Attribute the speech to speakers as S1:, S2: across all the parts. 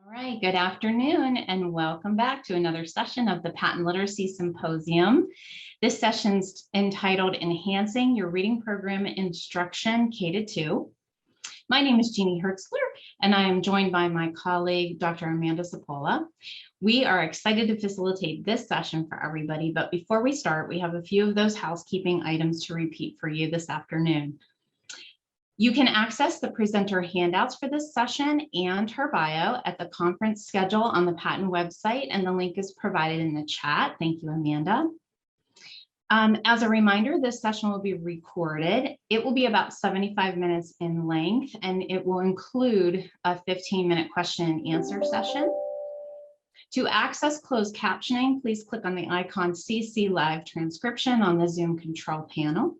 S1: All right, good afternoon and welcome back to another session of the Patent Literacy Symposium. This session's entitled Enhancing Your Reading Program Instruction K-2. My name is Jeannie Hertzler and I am joined by my colleague, Dr. Amanda Sapola. We are excited to facilitate this session for everybody, but before we start, we have a few of those housekeeping items to repeat for you this afternoon. You can access the presenter handouts for this session and her bio at the conference schedule on the patent website, and the link is provided in the chat. Thank you, Amanda. As a reminder, this session will be recorded. It will be about 75 minutes in length, and it will include a 15-minute question and answer session. To access closed captioning, please click on the icon CC Live Transcription on the Zoom control panel.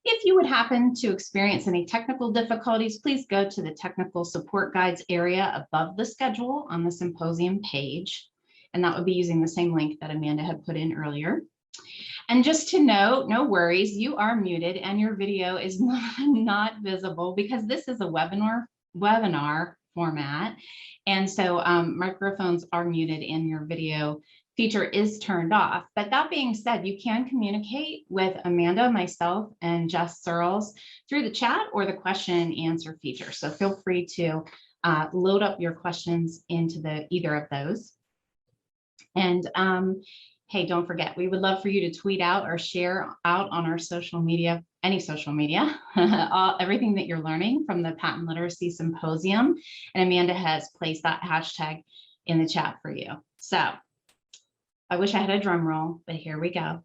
S1: If you would happen to experience any technical difficulties, please go to the technical support guides area above the schedule on the symposium page. And that would be using the same link that Amanda had put in earlier. And just to note, no worries, you are muted and your video is not visible because this is a webinar format. And so microphones are muted and your video feature is turned off. But that being said, you can communicate with Amanda, myself, and Jess Surles through the chat or the question and answer feature. So feel free to load up your questions into either of those. And hey, don't forget, we would love for you to tweet out or share out on our social media, any social media, everything that you're learning from the Patent Literacy Symposium. And Amanda has placed that hashtag in the chat for you. So I wish I had a drum roll, but here we go.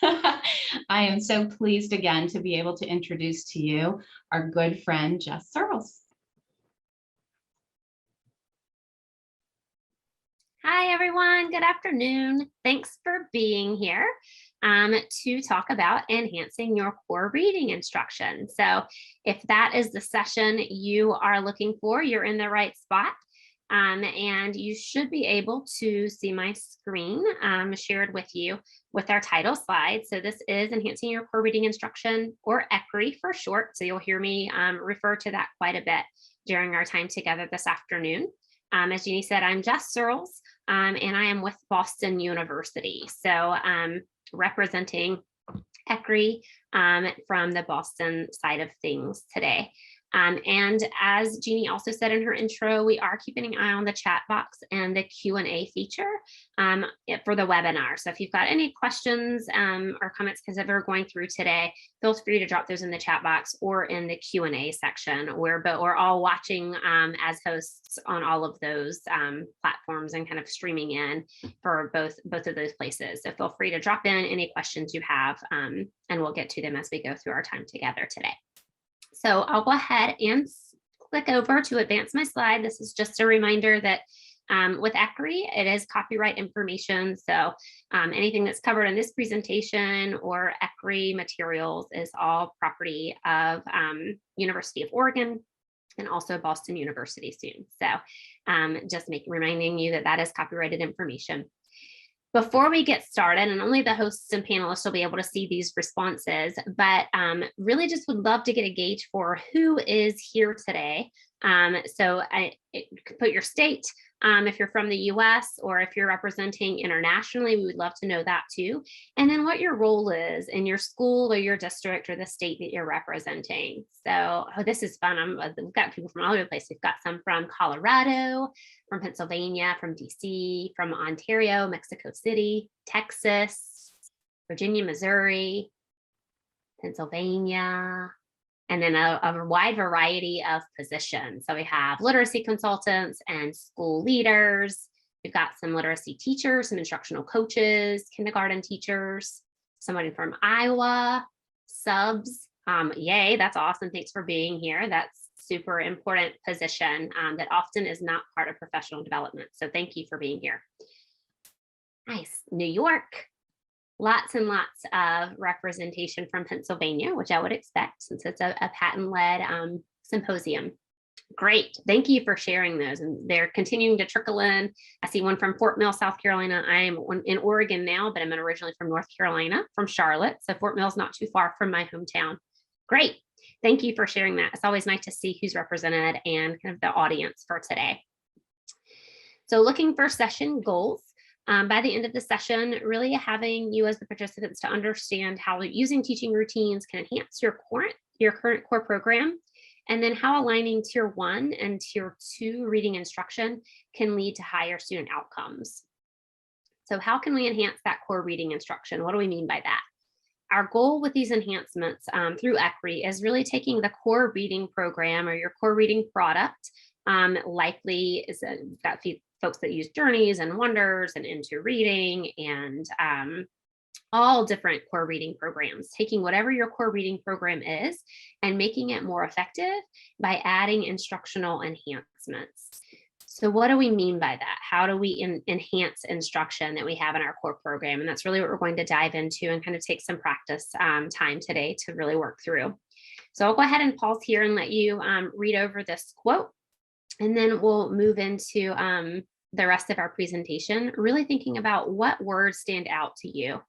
S1: I am so pleased again to be able to introduce to you our good friend, Jess Surles.
S2: Hi, everyone. Good afternoon. Thanks for being here to talk about enhancing your core reading instruction. So if that is the session you are looking for, you're in the right spot. And you should be able to see my screen shared with you with our title slide. So this is Enhancing Your Core Reading Instruction, or ECRI for short. So you'll hear me refer to that quite a bit during our time together this afternoon. As Jeannie said, I'm Jess Surles, and I am with Boston University. So representing ECRI from the Boston side of things today. And as Jeannie also said in her intro, we are keeping an eye on the chat box and the Q&A feature for the webinar. So if you've got any questions or comments because we're going through today, feel free to drop those in the chat box or in the Q&A section. We're all watching as hosts on all of those platforms and kind of streaming in for both of those places. So feel free to drop in any questions you have and we'll get to them as we go through our time together today. So I'll go ahead and click over to advance my slide. This is just a reminder that with ECRI, it is copyright information. So anything that's covered in this presentation or ECRI materials is all property of University of Oregon and also Boston University soon. So just reminding you that that is copyrighted information. Before we get started, and only the hosts and panelists will be able to see these responses, but really just would love to get a gauge for who is here today. So put your state, if you're from the US or if you're representing internationally, we would love to know that too. And then what your role is in your school or your district or the state that you're representing. So this is fun. We've got people from all over the place. We've got some from Colorado, from Pennsylvania, from DC, from Ontario, Mexico City, Texas, Virginia, Missouri, Pennsylvania, and then a wide variety of positions. So we have literacy consultants and school leaders. We've got some literacy teachers, some instructional coaches, kindergarten teachers, somebody from Iowa, subs. Yay, that's awesome. Thanks for being here. That's super important position that often is not part of professional development. So thank you for being here. Nice. New York. Lots and lots of representation from Pennsylvania, which I would expect since it's a patent-led symposium. Great. Thank you for sharing those. And they're continuing to trickle in. I see one from Fort Mill, South Carolina. I am in Oregon now, but I'm originally from North Carolina, from Charlotte. So Fort Mill's not too far from my hometown. Great. Thank you for sharing that. It's always nice to see who's represented and kind of the audience for today. So looking for session goals. By the end of the session, really having you as the participants to understand how using teaching routines can enhance your current core program, and then how aligning Tier 1 and Tier 2 reading instruction can lead to higher student outcomes. So how can we enhance that core reading instruction? What do we mean by that? Our goal with these enhancements through ECRI is really taking the core reading program or your core reading product, likely is got folks that use Journeys and Wonders and Into Reading and all different core reading programs, taking whatever your core reading program is and making it more effective by adding instructional enhancements. So what do we mean by that? How do we enhance instruction that we have in our core program? And that's really what we're going to dive into and kind of take some practice time today to really work through. So I'll go ahead and pause here and let you read over this quote, and then we'll move into the rest of our presentation, really thinking about what words stand out to you.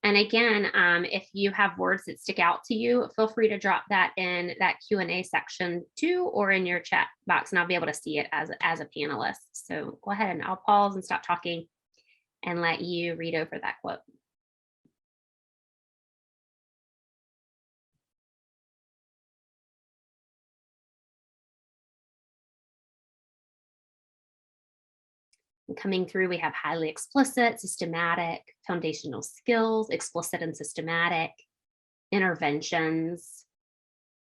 S2: And again, if you have words that stick out to you, feel free to drop that in that Q&A section too, or in your chat box, and I'll be able to see it as a panelist. So go ahead and I'll pause and stop talking and let you read over that quote. Coming through, we have highly explicit, systematic, foundational skills, explicit and systematic, interventions.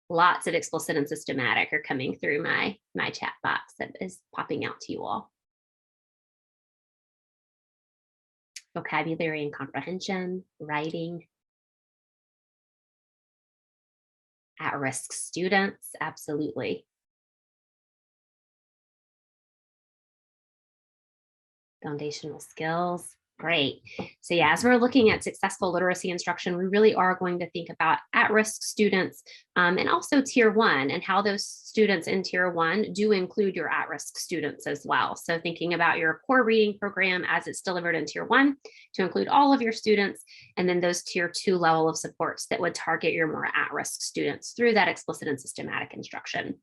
S2: Lots of explicit and systematic are coming through my chat box that is popping out to you all. Vocabulary and comprehension, writing. At-risk students, absolutely. Foundational skills, great. So yeah, as we're looking at successful literacy instruction, we really are going to think about at-risk students and also Tier 1 and how those students in Tier 1 do include your at-risk students as well. So thinking about your core reading program as it's delivered in Tier 1 to include all of your students, and then those Tier 2 level of supports that would target your more at-risk students through that explicit and systematic instruction.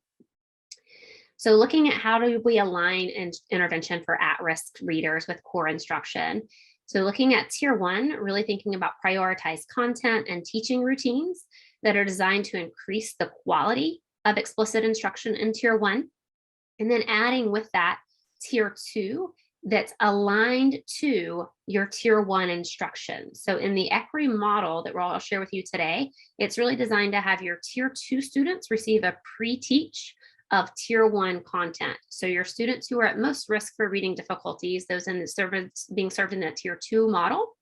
S2: So looking at how do we align intervention for at-risk readers with core instruction. So looking at Tier 1, really thinking about prioritized content and teaching routines that are designed to increase the quality of explicit instruction in Tier 1. And then adding with that Tier 2 that's aligned to your Tier 1 instruction. So in the ECRI model that I'll share with you today, it's really designed to have your Tier 2 students receive a pre-teach of Tier 1 content. So your students who are at most risk for reading difficulties, those in the service being served in that Tier 2 model,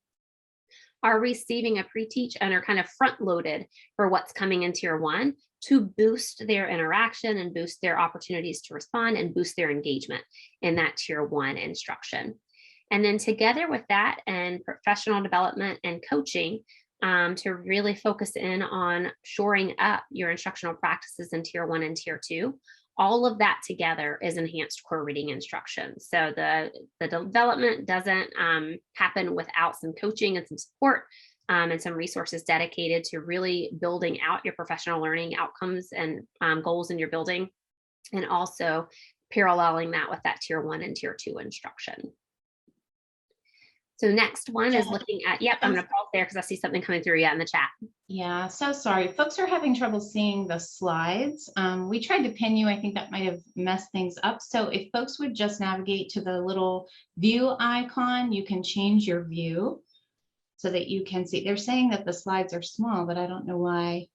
S2: are receiving a pre-teach and are kind of front-loaded for what's coming in Tier 1 to boost their interaction and boost their opportunities to respond and boost their engagement in that Tier 1 instruction. And then together with that and professional development and coaching, to really focus in on shoring up your instructional practices in Tier 1 and Tier 2. All of that together is enhanced core reading instruction. So the development doesn't happen without some coaching and some support and some resources dedicated to really building out your professional learning outcomes and goals in your building, and also paralleling that with that Tier 1 and Tier 2 instruction. So next one is looking at, yep, I'm going to pause there because I see something coming through in the chat.
S1: Yeah, so sorry. Folks are having trouble seeing the slides. We tried to pin you. I think that might have messed things up. So if folks would just navigate to the little view icon, you can change your view so that you can see. They're saying that the slides are small, but I don't know why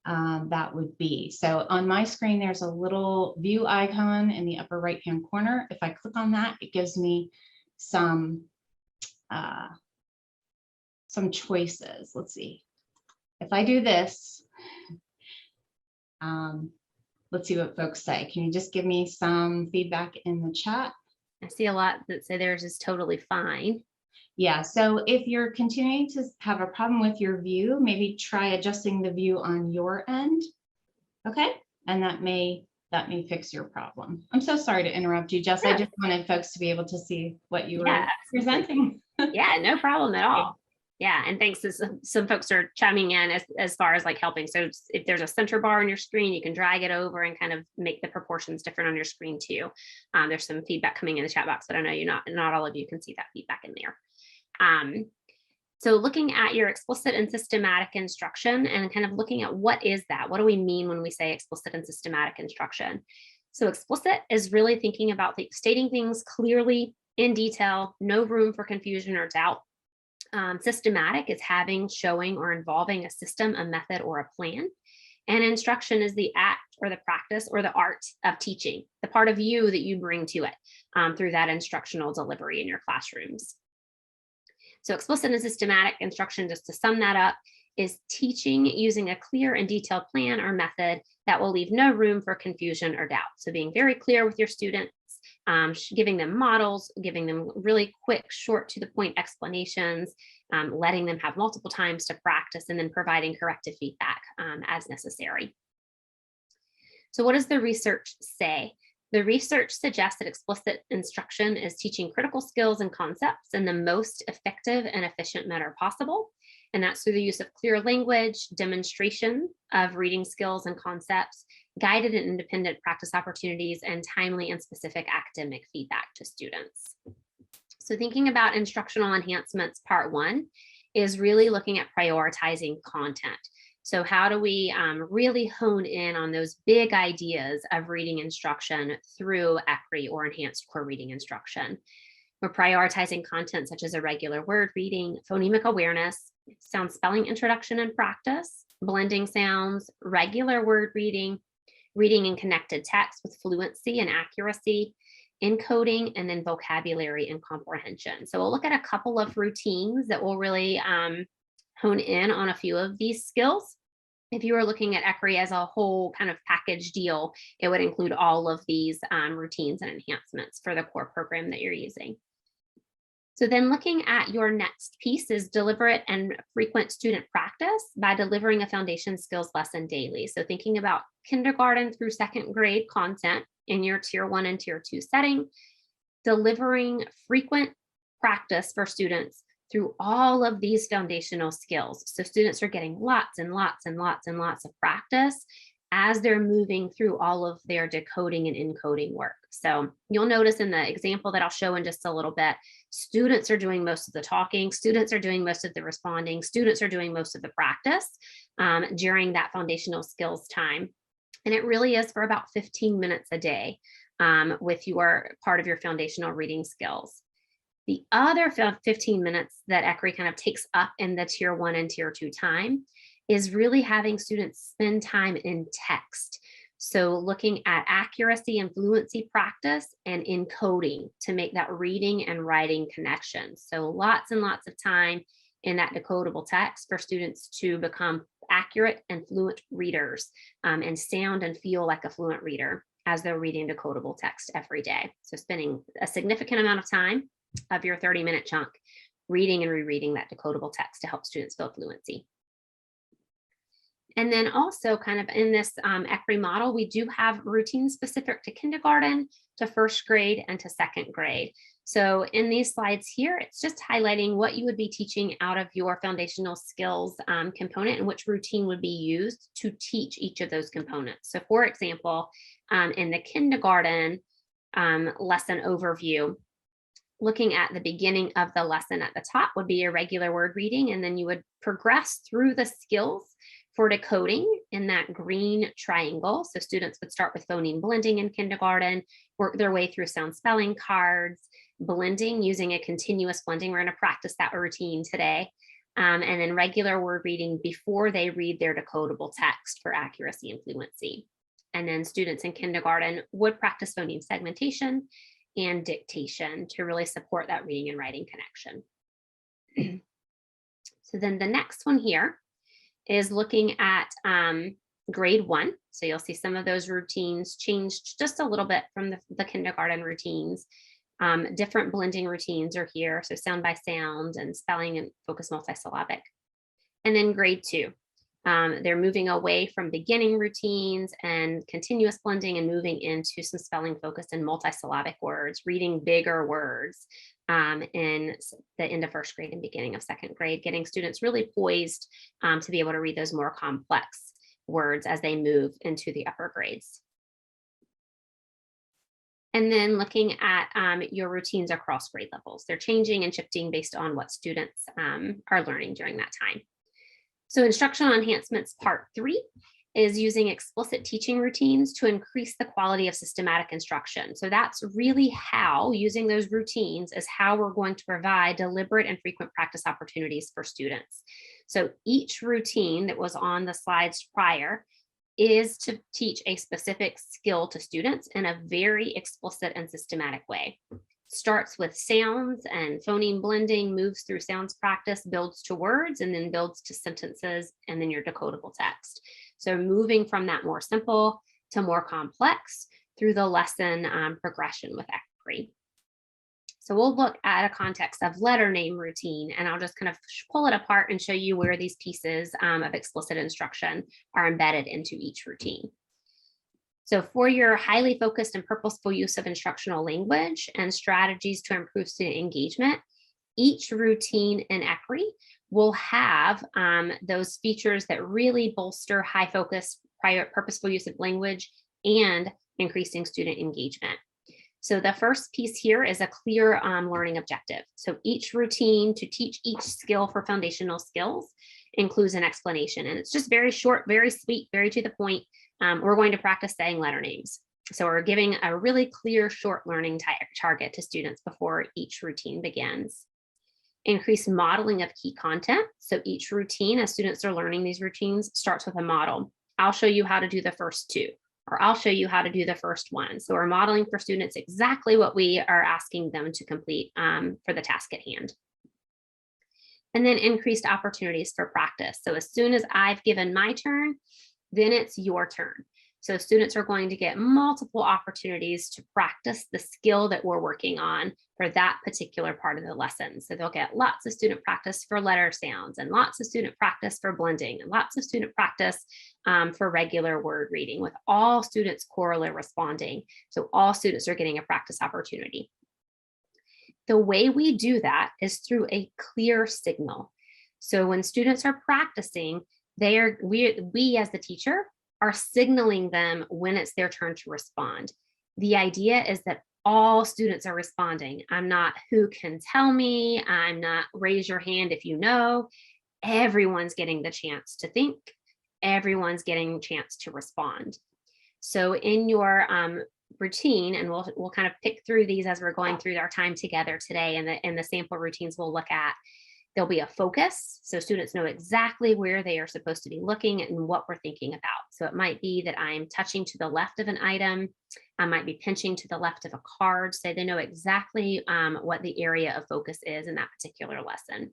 S1: that would be. So on my screen, there's a little view icon in the upper right-hand corner. If I click on that, it gives me some choices. Let's see. If I do this, let's see what folks say. Can you just give me some feedback in the chat?
S2: I see a lot that say theirs is totally fine.
S1: Yeah, so if you're continuing to have a problem with your view, maybe try adjusting the view on your end. Okay, and that may fix your problem. I'm so sorry to interrupt you, Jess. Yeah. I just wanted folks to be able to see what you were presenting.
S2: Yeah, no problem at all. Yeah, and thanks to some folks are chiming in as far as like helping. So if there's a center bar on your screen, you can drag it over and kind of make the proportions different on your screen too. There's some feedback coming in the chat box, but I know not all of you can see that feedback in there. So looking at your explicit and systematic instruction and kind of looking at what is that? What do we mean when we say explicit and systematic instruction? So explicit is really thinking about stating things clearly in detail, no room for confusion or doubt. Systematic is having, showing, or involving a system, a method, or a plan. And instruction is the act or the practice or the art of teaching, the part of you that you bring to it through that instructional delivery in your classrooms. So explicit and systematic instruction, just to sum that up, is teaching using a clear and detailed plan or method that will leave no room for confusion or doubt. So being very clear with your students, giving them models, giving them really quick, short to the point explanations, letting them have multiple times to practice, and then providing corrective feedback as necessary. So what does the research say? The research suggests that explicit instruction is teaching critical skills and concepts in the most effective and efficient manner possible. And that's through the use of clear language, demonstration of reading skills and concepts, guided and independent practice opportunities, and timely and specific academic feedback to students. So thinking about instructional enhancements, part one is really looking at prioritizing content. So how do we really hone in on those big ideas of reading instruction through ECRI or enhanced core reading instruction? We're prioritizing content such as irregular word reading, phonemic awareness, sound spelling introduction and practice, blending sounds, regular word reading, reading in connected text with fluency and accuracy, encoding, and then vocabulary and comprehension. So we'll look at a couple of routines that will really hone in on a few of these skills. If you were looking at ECRI as a whole kind of package deal, it would include all of these routines and enhancements for the core program that you're using. So then looking at your next piece is deliberate and frequent student practice by delivering a foundation skills lesson daily. So thinking about kindergarten through second grade content in your tier 1 and tier 2 setting, delivering frequent practice for students through all of these foundational skills. So students are getting lots and lots and lots and lots of practice as they're moving through all of their decoding and encoding work. So you'll notice in the example that I'll show in just a little bit, students are doing most of the talking, students are doing most of the responding, students are doing most of the practice during that foundational skills time. And it really is for about 15 minutes a day with your part of your foundational reading skills. The other 15 minutes that ECRI kind of takes up in the tier 1 and tier 2 time is really having students spend time in text. So looking at accuracy and fluency practice and encoding to make that reading and writing connection. So lots and lots of time in that decodable text for students to become accurate and fluent readers and sound and feel like a fluent reader as they're reading decodable text every day. So spending a significant amount of time of your 30-minute chunk reading and rereading that decodable text to help students build fluency. And then also kind of in this ECRI model, we do have routines specific to kindergarten, to first grade, and to second grade. So in these slides here, it's just highlighting what you would be teaching out of your foundational skills component and which routine would be used to teach each of those components. So for example, in the kindergarten lesson overview, looking at the beginning of the lesson at the top would be a regular word reading, and then you would progress through the skills for decoding in that green triangle. So students would start with phoneme blending in kindergarten, work their way through sound spelling cards, blending using a continuous blending. We're going to practice that routine today. And then regular word reading before they read their decodable text for accuracy and fluency. And then students in kindergarten would practice phoneme segmentation and dictation to really support that reading and writing connection. So then the next one here is looking at grade 1. So you'll see some of those routines changed just a little bit from the kindergarten routines. Different blending routines are here. So sound by sound and spelling and focus multisyllabic. And then grade 2. They're moving away from beginning routines and continuous blending and moving into some spelling focused and multisyllabic words, reading bigger words, in the end of first grade and beginning of second grade, getting students really poised to be able to read those more complex words as they move into the upper grades. And then looking at your routines across grade levels. They're changing and shifting based on what students are learning during that time. So instructional enhancements part 3 is using explicit teaching routines to increase the quality of systematic instruction. So that's really how using those routines is how we're going to provide deliberate and frequent practice opportunities for students. So each routine that was on the slides prior is to teach a specific skill to students in a very explicit and systematic way. Starts with sounds and phoneme blending, moves through sounds practice, builds to words, and then builds to sentences, and then your decodable text. So moving from that more simple to more complex through the lesson progression with ECRI. So we'll look at a context of letter name routine, and I'll just kind of pull it apart and show you where these pieces of explicit instruction are embedded into each routine. So for your highly focused and purposeful use of instructional language and strategies to improve student engagement, each routine in ECRI will have those features that really bolster high focus, purposeful use of language and increasing student engagement. So the first piece here is a clear learning objective. So each routine to teach each skill for foundational skills includes an explanation. And it's just very short, very sweet, very to the point. We're going to practice saying letter names. So we're giving a really clear short learning target to students before each routine begins. Increase modeling of key content. So each routine, as students are learning these routines, starts with a model. I'll show you how to do the first 2. Or I'll show you how to do the first 1. So we're modeling for students exactly what we are asking them to complete for the task at hand. And then increased opportunities for practice. So as soon as I've given my turn, then it's your turn. So students are going to get multiple opportunities to practice the skill that we're working on for that particular part of the lesson. So they'll get lots of student practice for letter sounds and lots of student practice for blending and lots of student practice for regular word reading with all students correlate responding. So all students are getting a practice opportunity. The way we do that is through a clear signal. So when students are practicing, we as the teacher are signaling them when it's their turn to respond. The idea is that all students are responding. I'm not who can tell me, I'm not raise your hand if you know. Everyone's getting the chance to think. Everyone's getting a chance to respond. So in your routine, and we'll kind of pick through these as we're going through our time together today, and the sample routines we'll look at. There'll be a focus, so students know exactly where they are supposed to be looking and what we're thinking about. So it might be that I'm touching to the left of an item, I might be pinching to the left of a card, so they know exactly what the area of focus is in that particular lesson.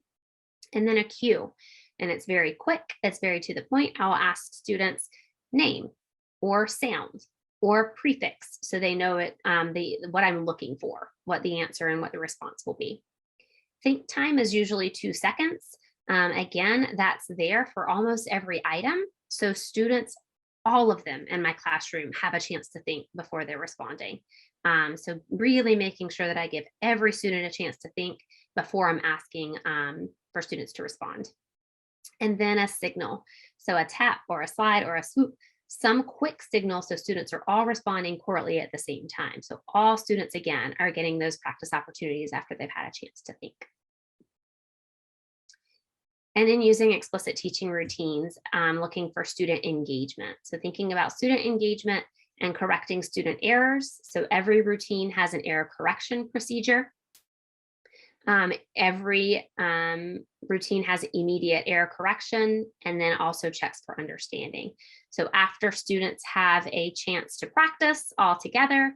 S2: And then a cue, and it's very quick, it's very to the point. I'll ask students name or sound or prefix, so they know it, what I'm looking for, what the answer and what the response will be. Think time is usually 2 seconds. Again, that's there for almost every item. So students, all of them in my classroom, have a chance to think before they're responding. So really making sure that I give every student a chance to think before I'm asking for students to respond. And then a signal. So a tap or a slide or a swoop, some quick signal so students are all responding correctly at the same time. So all students, again, are getting those practice opportunities after they've had a chance to think. And then using explicit teaching routines, looking for student engagement. So thinking about student engagement and correcting student errors. So every routine has an error correction procedure. Every routine has immediate error correction and then also checks for understanding. So after students have a chance to practice all together,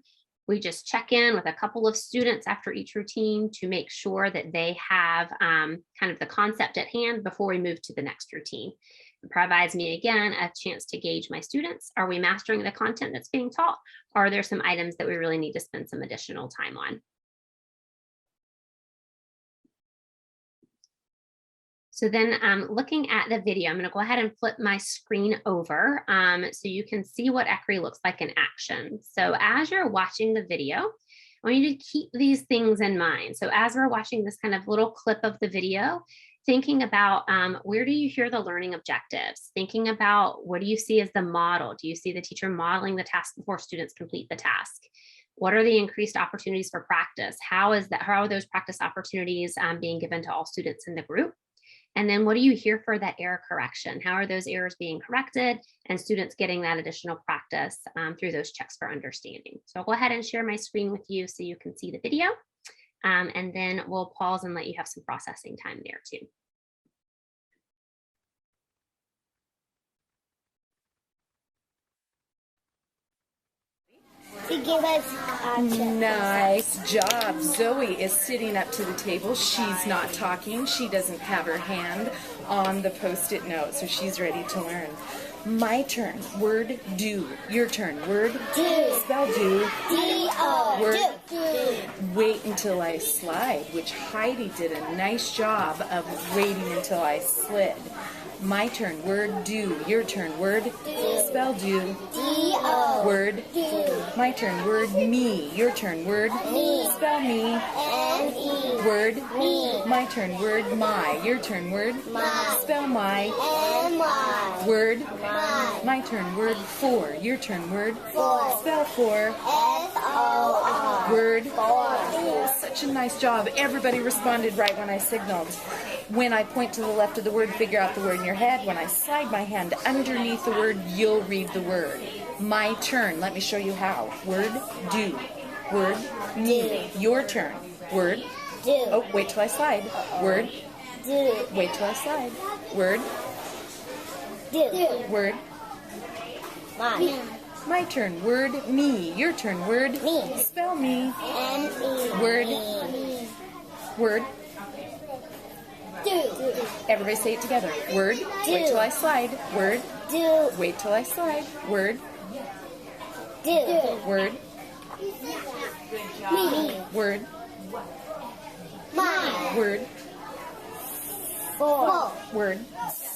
S2: we just check in with a couple of students after each routine to make sure that they have kind of the concept at hand before we move to the next routine. It provides me, again, a chance to gauge my students. Are we mastering the content that's being taught? Or are there some items that we really need to spend some additional time on? So then looking at the video, I'm going to go ahead and flip my screen over so you can see what ECRI looks like in action. So as you're watching the video, I want you to keep these things in mind. So as we're watching this kind of little clip of the video, thinking about where do you hear the learning objectives? Thinking about what do you see as the model? Do you see the teacher modeling the task before students complete the task? What are the increased opportunities for practice? How are those practice opportunities being given to all students in the group? And then what do you hear for that error correction? How are those errors being corrected and students getting that additional practice through those checks for understanding? So I'll go ahead and share my screen with you so you can see the video. And then we'll pause and let you have some processing time there too.
S3: To give us
S4: Nice job. Zoe is sitting up to the table. She's not talking. She doesn't have her hand on the post-it note, so she's ready to learn. My turn. Word do. Your turn. Word
S3: do.
S4: Spell do.
S3: D-O.
S4: Word
S3: Do.
S4: wait until I slide, which Heidi did a nice job of waiting until I slid. My turn. Word do. Your turn. Word
S3: Do.
S4: spell do.
S3: D-O.
S4: Word
S3: Do.
S4: my turn. Word me. Your turn. Word
S3: Me.
S4: spell me.
S3: M-E.
S4: Word
S3: Me.
S4: my turn. Word my. Your turn. Word
S3: My.
S4: spell my.
S3: M-Y.
S4: Word
S3: My.
S4: my turn. Word for. Your turn. Word
S3: For.
S4: spell for.
S3: F-O-R.
S4: Word
S3: For.
S4: such a nice job. Everybody responded right when I signaled. When I point to the left of the word, figure out the word in your head. When I slide my hand underneath the word, you'll read the word. My turn. Let me show you how. Word do. Word me. Your turn. Word.
S3: Do.
S4: Oh, wait till I slide. Word.
S3: Do.
S4: Wait till I slide. Word.
S3: Do.
S4: Word.
S3: My.
S4: My turn. Word me. Your turn. Word
S3: Me.
S4: spell me.
S3: M-E.
S4: Word. Word.
S3: Do.
S4: Everybody say it together. Word. Wait till I slide. Word.
S3: Do.
S4: Wait till I slide. Word.
S3: Do.
S4: Word.
S3: Me.
S4: Word.
S3: My.
S4: Word.
S3: For.
S4: Word.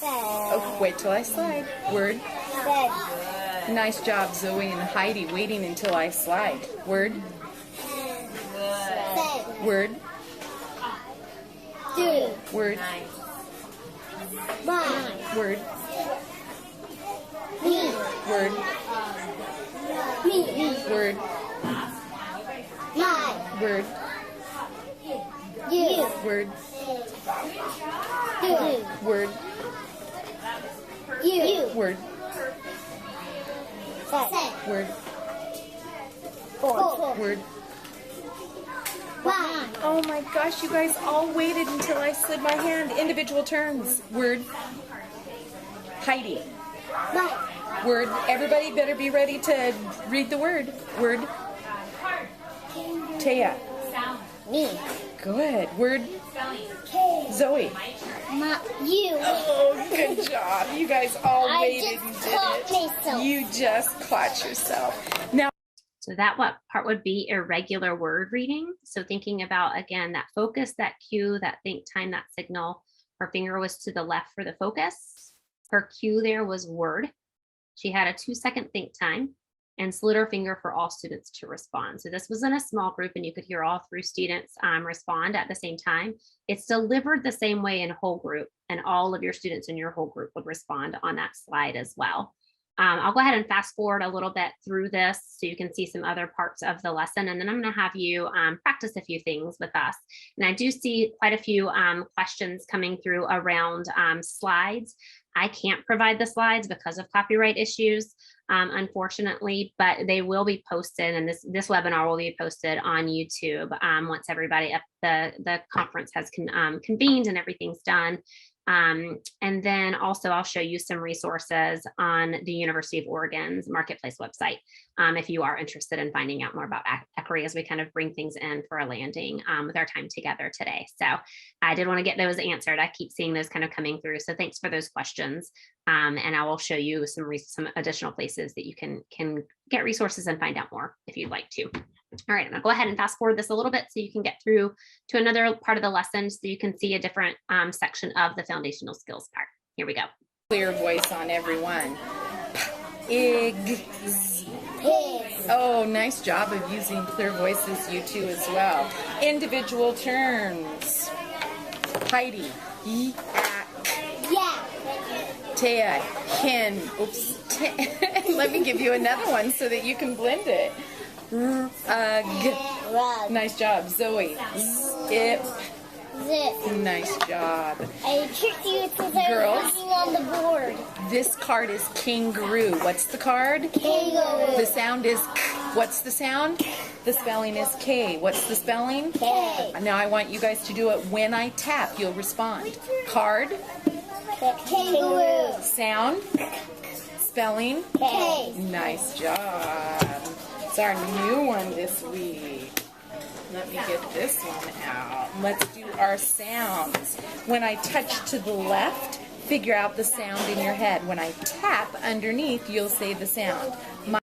S4: Oh, wait till I slide. Word.
S3: Said.
S4: Nice job, Zoe and Heidi, waiting until I slide. Word.
S3: Said.
S4: Word.
S3: Do.
S4: Word.
S3: My.
S4: Word.
S3: Me.
S4: Word.
S3: Me.
S4: Word.
S3: My.
S4: Word.
S3: You.
S4: Word.
S3: Do.
S4: Word.
S3: You.
S4: Word.
S3: Said.
S4: Word.
S3: For.
S4: Word.
S3: My.
S4: Oh my gosh, you guys all waited until I slid my hand. Individual turns. Word. Heidi.
S3: My.
S4: Word. Everybody better be ready to read the word. Word. Taya.
S3: Me.
S4: Good. Word.
S3: K.
S4: Zoe.
S3: My. You.
S4: Oh, good job. You guys all
S3: I
S4: waited
S3: just
S4: and
S3: caught
S4: did it.
S3: myself.
S4: You just caught yourself. Now,
S2: So that what part would be irregular word reading. So thinking about, again, that focus, that cue, that think time, that signal. Her finger was to the left for the focus. Her cue there was word. She had a 2-second think time and slid her finger for all students to respond. So this was in a small group and you could hear all 3 students respond at the same time. It's delivered the same way in whole group, and all of your students in your whole group would respond on that slide as well. I'll go ahead and fast forward a little bit through this so you can see some other parts of the lesson, and then I'm going to have you practice a few things with us. And I do see quite a few questions coming through around slides. I can't provide the slides because of copyright issues, unfortunately, but they will be posted, and this webinar will be posted on YouTube once everybody at the conference has convened and everything's done. And then also I'll show you some resources on the University of Oregon's Marketplace website if you are interested in finding out more about ECRI as we kind of bring things in for a landing with our time together today. So I did want to get those answered. I keep seeing those kind of coming through. So thanks for those questions. And I will show you some additional places that you can get resources and find out more if you'd like to. All right, I'm gonna go ahead and fast forward this a little bit so you can get through to another part of the lesson so you can see a different section of the foundational skills part. Here we go.
S4: clear voice on everyone. Pigs.
S3: Pigs.
S4: Oh, nice job of using clear voices, you two as well. Individual turns. Heidi, yak.
S3: Yeah.
S4: Taya, hen. Oops. Let me give you another one so that you can blend it. G.
S3: Rug.
S4: Nice job. Zoe, zip.
S3: Zip.
S4: Nice job.
S3: I tricked you since I
S4: Girls.
S3: was looking on the board.
S4: This card is kangaroo. What's the card?
S3: Kangaroo.
S4: The sound is k. What's the sound? The spelling is K. What's the spelling?
S3: K.
S4: Now I want you guys to do it when I tap. You'll respond. Card,
S3: Kangaroo.
S4: sound, spelling.
S3: K.
S4: Nice job. It's our new one this week. Let me get this one out. Let's do our sounds. When I touch to the left, figure out the sound in your head. When I tap underneath, you'll say the sound.
S2: So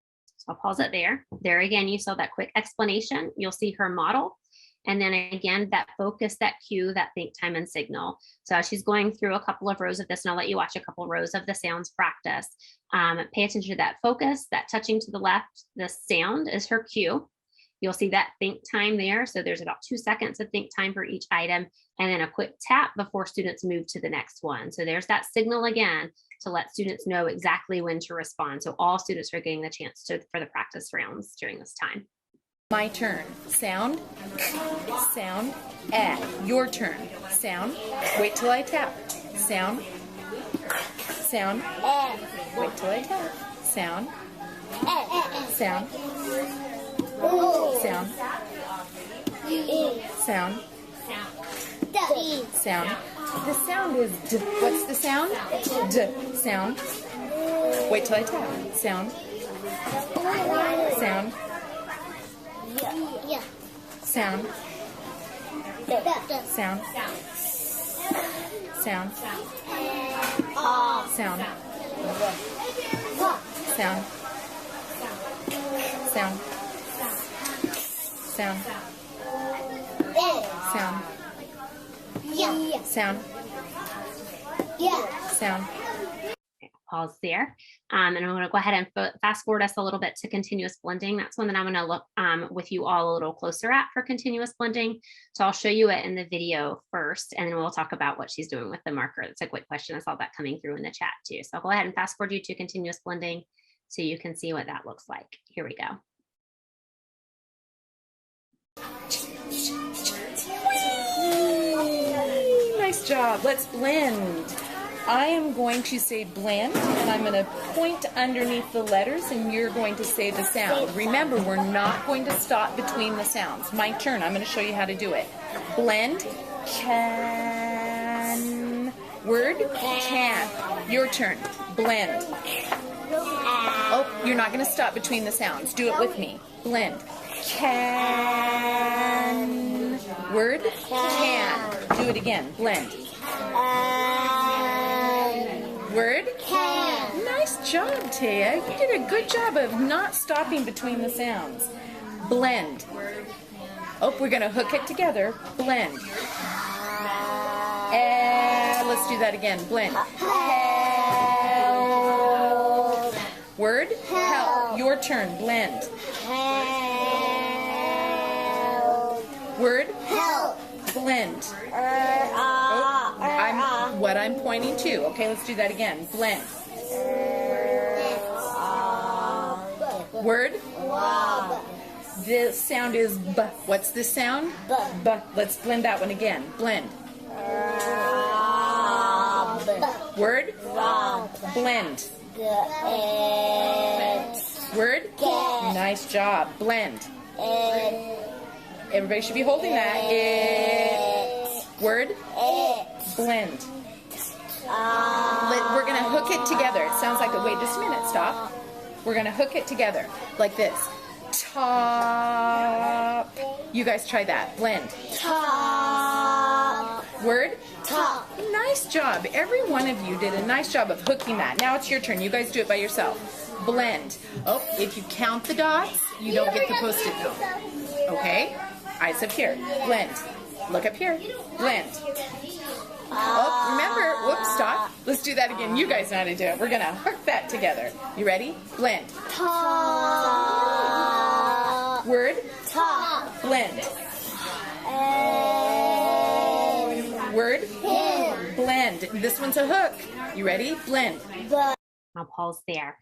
S2: I'll pause it there. There again, you saw that quick explanation. You'll see her model. And then again, that focus, that cue, that think time and signal. So as she's going through a couple of rows of this, and I'll let you watch a couple of rows of the sounds practice. Pay attention to that focus, that touching to the left. The sound is her cue. You'll see that think time there. So there's about 2 seconds of think time for each item, and then a quick tap before students move to the next one. So there's that signal again to let students know exactly when to respond. So all students are getting the chance for the practice rounds during this time.
S4: My turn. Sound, sound, your turn. Sound, wait till I tap. Sound, sound, wait till I tap. Sound, sound, sound, sound, sound. The sound is D. What's the sound? D. Sound. Wait till I tap. Sound, sound,
S3: Yeah.
S4: sound, sound, sound, sound, sound, sound, sound, sound,
S3: Yeah.
S4: sound,
S3: Yeah.
S4: sound.
S2: Pause there. And I'm going to go ahead and fast forward us a little bit to continuous blending. That's one that I'm going to look with you all a little closer at for continuous blending. So I'll show you it in the video first, and then we'll talk about what she's doing with the marker. That's a quick question. I saw that coming through in the chat too. So I'll go ahead and fast forward you to continuous blending so you can see what that looks like. Here we go.
S4: Nice job. Let's blend. I am going to say blend, and I'm going to point underneath the letters, and you're going to say the sound. Remember, we're not going to stop between the sounds. My turn. I'm going to show you how to do it. Blend, can, word, can. Your turn. Blend. Oh, you're not going to stop between the sounds. Do it with me. Blend. Can, word, can. Do it again. Blend. Word?
S3: Can.
S4: Nice job, Taya. You did a good job of not stopping between the sounds. Blend. Oh, we're going to hook it together. Blend. Let's do that again. Blend. Help. Word? Help. Your turn. Blend.
S3: Help.
S4: Word?
S3: Help.
S4: Blend. What I'm pointing to. Okay, let's do that again. Blend. Word? The sound is B. What's the sound? B. Let's blend that one again. Blend. Word? Blend. Word? Nice job. Blend. Everybody should be holding that. Word? Blend. We're going to hook it together. It sounds like, wait just a minute, stop. We're going to hook it together like this. Top. You guys try that. Blend.
S3: Top.
S4: Word?
S3: Top.
S4: Nice job. Every one of you did a nice job of hooking that. Now it's your turn. You guys do it by yourself. Blend. Oh, if you count the dots, you don't get the Post-it note. Okay? Eyes up here. Blend. Look up here. Blend. Oh, remember, whoops, stop. Let's do that again. You guys know how to do it. We're going to hook that together. You ready? Blend.
S3: Top.
S4: Blend. Word.
S3: Pin.
S4: Blend. This one's a hook. You ready? Blend.
S3: But.
S2: I'll pause there.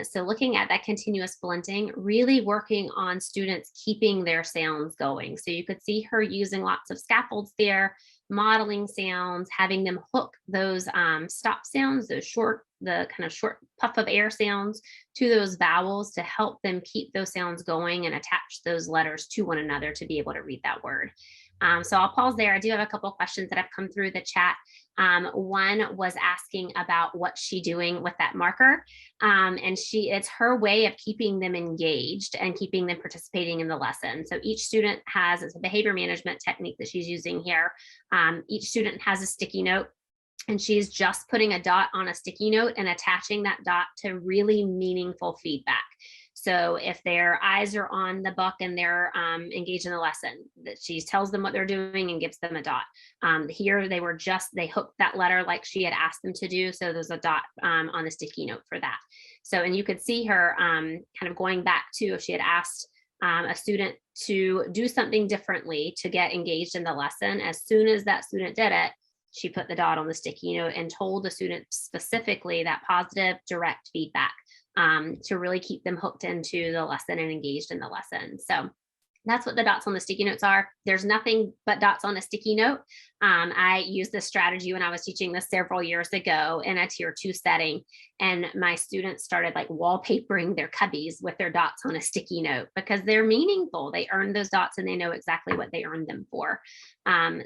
S2: So looking at that continuous blending, really working on students keeping their sounds going. So you could see her using lots of scaffolds there, modeling sounds, having them hook those stop sounds, the kind of short puff of air sounds to those vowels to help them keep those sounds going and attach those letters to one another to be able to read that word. So I'll pause there. I do have a couple of questions that have come through the chat. One was asking about what's she doing with that marker. And it's her way of keeping them engaged and keeping them participating in the lesson. So each student has a behavior management technique that she's using here. Each student has a sticky note, and she's just putting a dot on a sticky note and attaching that dot to really meaningful feedback. So if their eyes are on the book and they're engaged in the lesson, that she tells them what they're doing and gives them a dot. Here they hooked that letter like she had asked them to do. So there's a dot on the sticky note for that. So, and you could see her kind of going back to if she had asked a student to do something differently to get engaged in the lesson. As soon as that student did it, she put the dot on the sticky note and told the student specifically that positive, direct feedback to really keep them hooked into the lesson and engaged in the lesson. So that's what the dots on the sticky notes are. There's nothing but dots on a sticky note. I used this strategy when I was teaching this several years ago in a tier 2 setting, and my students started like wallpapering their cubbies with their dots on a sticky note because they're meaningful. They earned those dots and they know exactly what they earned them for.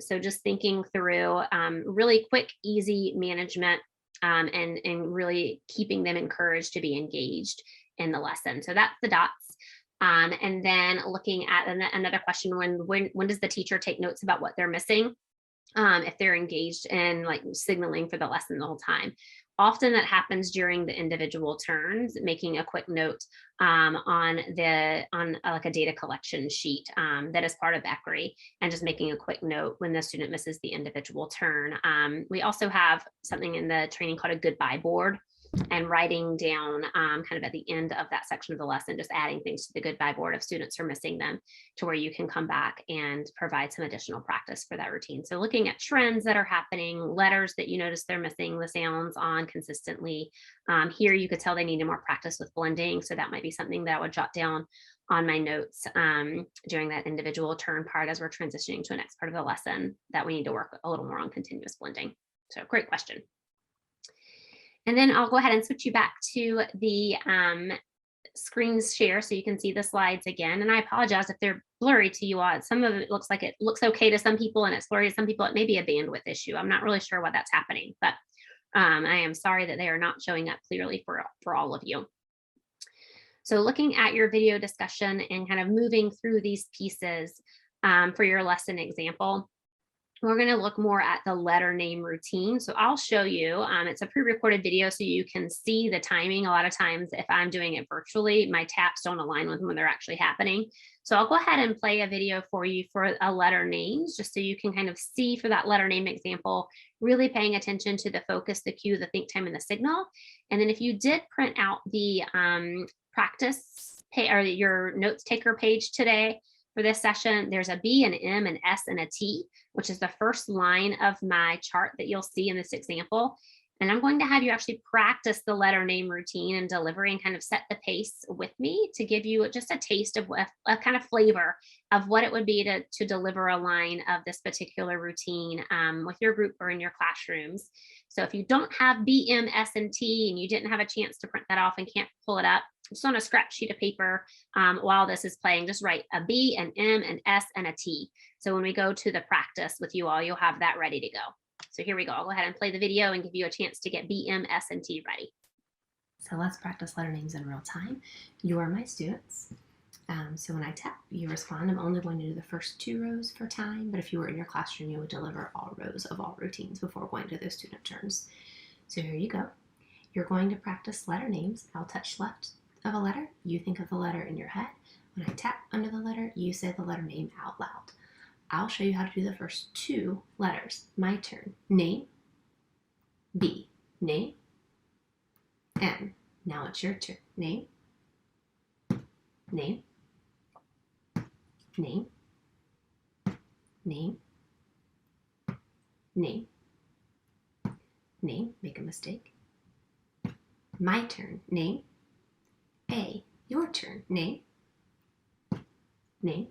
S2: So just thinking through really quick, easy management and really keeping them encouraged to be engaged in the lesson. So that's the dots. And then looking at another question, when does the teacher take notes about what they're missing? If they're engaged in like signaling for the lesson the whole time. Often that happens during the individual turns, making a quick note on like a data collection sheet that is part of ECRI, and just making a quick note when the student misses the individual turn. We also have something in the training called a goodbye board, and writing down kind of at the end of that section of the lesson, just adding things to the goodbye board if students are missing them, to where you can come back and provide some additional practice for that routine. So looking at trends that are happening, letters that you notice they're missing the sounds on consistently. Here you could tell they needed more practice with blending. So that might be something that I would jot down on my notes during that individual turn part as we're transitioning to the next part of the lesson, that we need to work a little more on continuous blending. So great question. And then I'll go ahead and switch you back to the screen share so you can see the slides again. And I apologize if they're blurry to you all. Some of it looks like it looks okay to some people and it's blurry to some people. It may be a bandwidth issue. I'm not really sure what that's happening, but I am sorry that they are not showing up clearly for all of you. So looking at your video discussion and kind of moving through these pieces for your lesson example, we're going to look more at the letter name routine. So I'll show you, it's a pre-recorded video so you can see the timing. A lot of times if I'm doing it virtually, my taps don't align with when they're actually happening. So I'll go ahead and play a video for you for a letter names, just so you can kind of see for that letter name example, really paying attention to the focus, the cue, the think time, and the signal. And then if you did print out the practice or your notes taker page today, for this session, there's a B, an M, an S, and a T, which is the first line of my chart that you'll see in this example. And I'm going to have you actually practice the letter name routine and delivery and kind of set the pace with me to give you just a taste of a kind of flavor of what it would be to deliver a line of this particular routine with your group or in your classrooms. So if you don't have B, M, S, and T, and you didn't have a chance to print that off and can't pull it up, just on a scrap sheet of paper while this is playing, just write a B, an M, an S, and a T. So when we go to the practice with you all, you'll have that ready to go. So here we go. I'll go ahead and play the video and give you a chance to get B, M, S, and T ready. So let's practice letter names in real time. You are my students. So when I tap, you respond. I'm only going to do the first 2 rows for time, but if you were in your classroom, you would deliver all rows of all routines before going to those student turns. So here you go. You're going to practice letter names. I'll touch left of a letter. You think of the letter in your head. When I tap under the letter, you say the letter name out loud. I'll show you how to do the first 2 letters. My turn. Name, B, name, M. Now it's your turn. Name, name, name, name, name, name, make a mistake. My turn, name. A, your turn, name, name,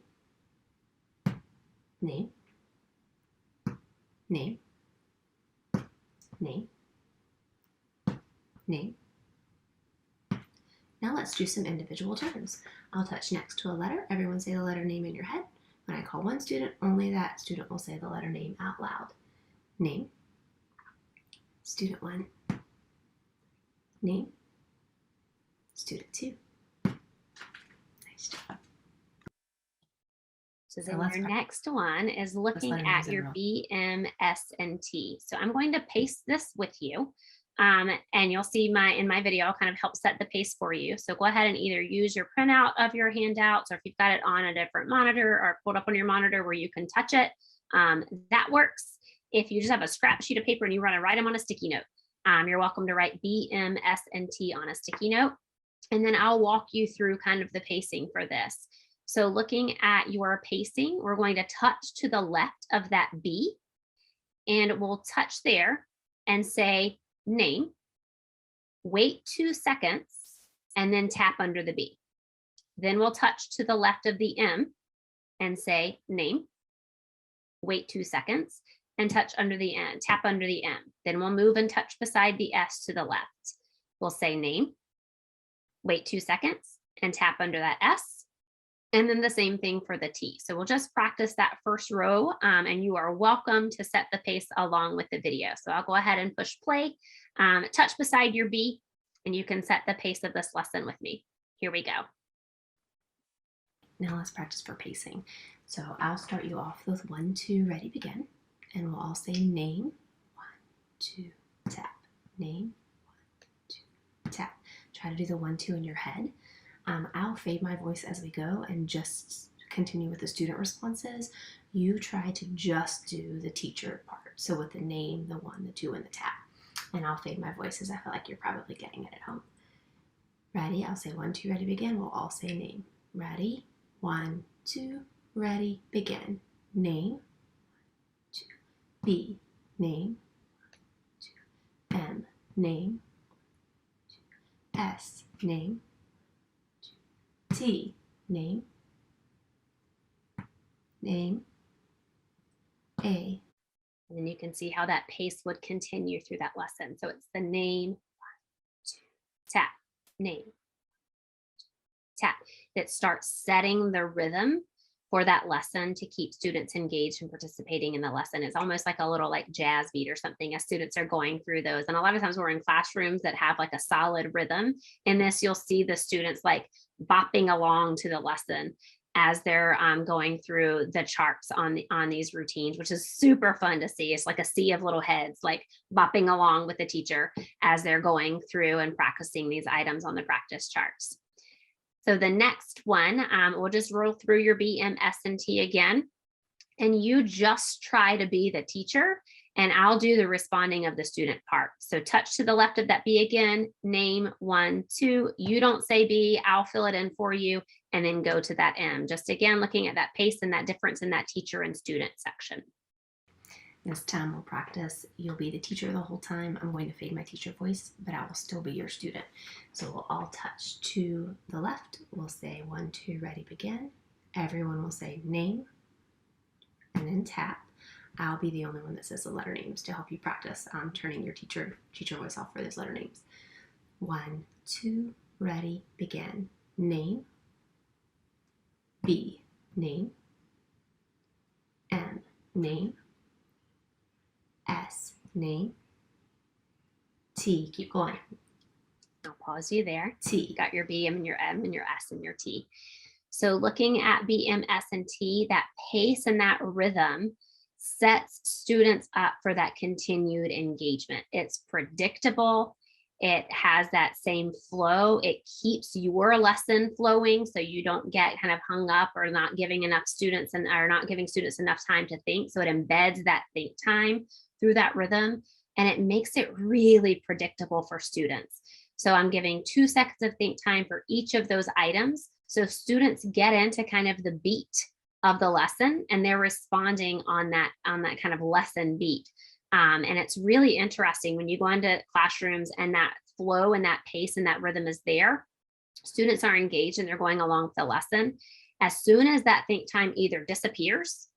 S2: name, name, name, name. Now let's do some individual turns. I'll touch next to a letter. Everyone say the letter name in your head. When I call one student, only that student will say the letter name out loud. Name. Student 1. Name. Student 2. Nice job. So then your next one is looking at your B, M, S, and T. So I'm going to paste this with you. And you'll see in my video, I'll kind of help set the pace for you. So go ahead and either use your printout of your handouts, or if you've got it on a different monitor or pulled up on your monitor where you can touch it, that works. If you just have a scrap sheet of paper and you want to write them on a sticky note, you're welcome to write B, M, S, and T on a sticky note. And then I'll walk you through kind of the pacing for this. So looking at your pacing, we're going to touch to the left of that B, and we'll touch there and say name, wait 2 seconds, and then tap under the B. Then we'll touch to the left of the M and say name, wait 2 seconds, and touch under the N, tap under the M. Then we'll move and touch beside the S to the left. We'll say name, wait 2 seconds, and tap under that S. And then the same thing for the T. So we'll just practice that first row, and you are welcome to set the pace along with the video. So I'll go ahead and push play, touch beside your B, and you can set the pace of this lesson with me. Here we go. Now let's practice for pacing. So I'll start you off with 1, 2, ready, begin. And we'll all say name, 1, 2, tap. Name, 1, 2, tap. Try to do the 1, 2 in your head. I'll fade my voice as we go and just continue with the student responses. You try to just do the teacher part. So with the name, the 1, the 2, and the tap. And I'll fade my voice as I feel like you're probably getting it at home. Ready? I'll say 1, 2, ready, begin. We'll all say name. Ready? 1, 2, ready, begin. Name, 2, B, name, 2, M, name, 2, S, name, T, name, name, A. And then you can see how that pace would continue through that lesson. So it's the name, 1, 2, tap, name, tap. That starts setting the rhythm for that lesson to keep students engaged and participating in the lesson. It's almost like a little like jazz beat or something as students are going through those. And a lot of times we're in classrooms that have like a solid rhythm. In this, you'll see the students like bopping along to the lesson as they're going through the charts on these routines, which is super fun to see. It's like a sea of little heads like bopping along with the teacher as they're going through and practicing these items on the practice charts. So the next one, we'll just roll through your B, M, S, and T again. And you just try to be the teacher, and I'll do the responding of the student part. So touch to the left of that B again, name, 1, 2. You don't say B, I'll fill it in for you, and then go to that M. Just again, looking at that pace and that difference in that teacher and student section. This time we'll practice. You'll be the teacher the whole time. I'm going to fade my teacher voice, but I will still be your student. So we'll all touch to the left. We'll say 1, 2, ready, begin. Everyone will say name and then tap. I'll be the only one that says the letter names to help you practice turning your teacher voice off for those letter names. 1, 2, ready, begin. Name, B, name, M, name, S, name, T, keep going. I'll pause you there. T, you got your B, M, and your M, and your S, and your T. So looking at B, M, S, and T, that pace and that rhythm sets students up for that continued engagement. It's predictable. It has that same flow. It keeps your lesson flowing so you don't get kind of hung up or not giving enough students or not giving students enough time to think. So it embeds that think time through that rhythm, and it makes it really predictable for students. So I'm giving 2 seconds of think time for each of those items. So students get into kind of the beat of the lesson, and they're responding on that kind of lesson beat. And it's really interesting when you go into classrooms and that flow and that pace and that rhythm is there. Students are engaged and they're going along with the lesson. As soon as that think time either disappears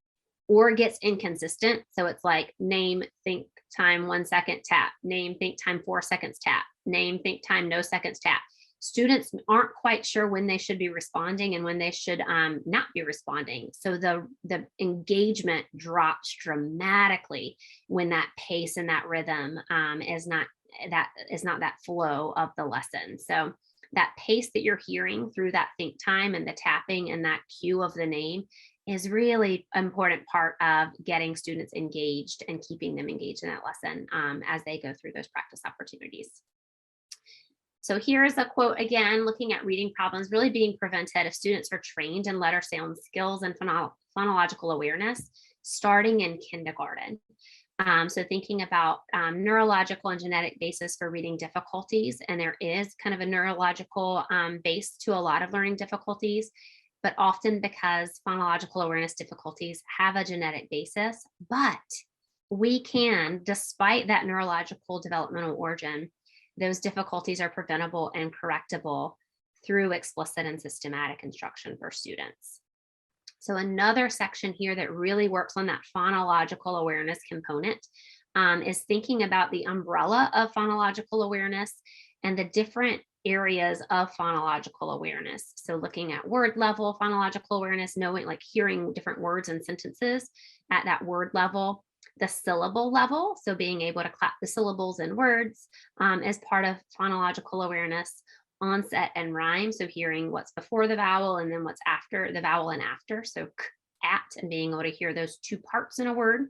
S2: or gets inconsistent, so it's like name, think time, 1 second, tap, name, think time, 4 seconds, tap, name, think time, no seconds, tap. Students aren't quite sure when they should be responding and when they should not be responding. So the engagement drops dramatically when that pace and that rhythm is not that flow of the lesson. So that pace that you're hearing through that think time and the tapping and that cue of the name is really important part of getting students engaged and keeping them engaged in that lesson as they go through those practice opportunities. So here's a quote again, looking at reading problems really being prevented if students are trained in letter sound skills and phonological awareness starting in kindergarten. So thinking about neurological and genetic basis for reading difficulties, and there is kind of a neurological base to a lot of learning difficulties, but often because phonological awareness difficulties have a genetic basis, but we can, despite that neurological developmental origin, those difficulties are preventable and correctable through explicit and systematic instruction for students. So another section here that really works on that phonological awareness component is thinking about the umbrella of phonological awareness and the different areas of phonological awareness. So looking at word level phonological awareness, knowing, like hearing different words and sentences at that word level, the syllable level, so being able to clap the syllables in words as part of phonological awareness, onset and rhyme, so hearing what's before the vowel and then what's after the vowel and after, so k, at, and being able to hear those two parts in a word.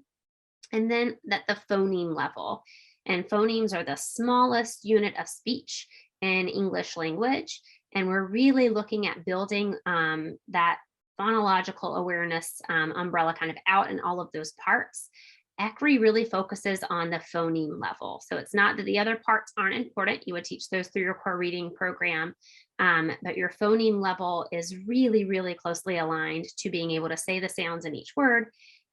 S2: And then that the phoneme level, and phonemes are the smallest unit of speech in English language, and we're really looking at building that phonological awareness umbrella kind of out in all of those parts. ECRI really focuses on the phoneme level. So it's not that the other parts aren't important. You would teach those through your core reading program, but your phoneme level is really, really closely aligned to being able to say the sounds in each word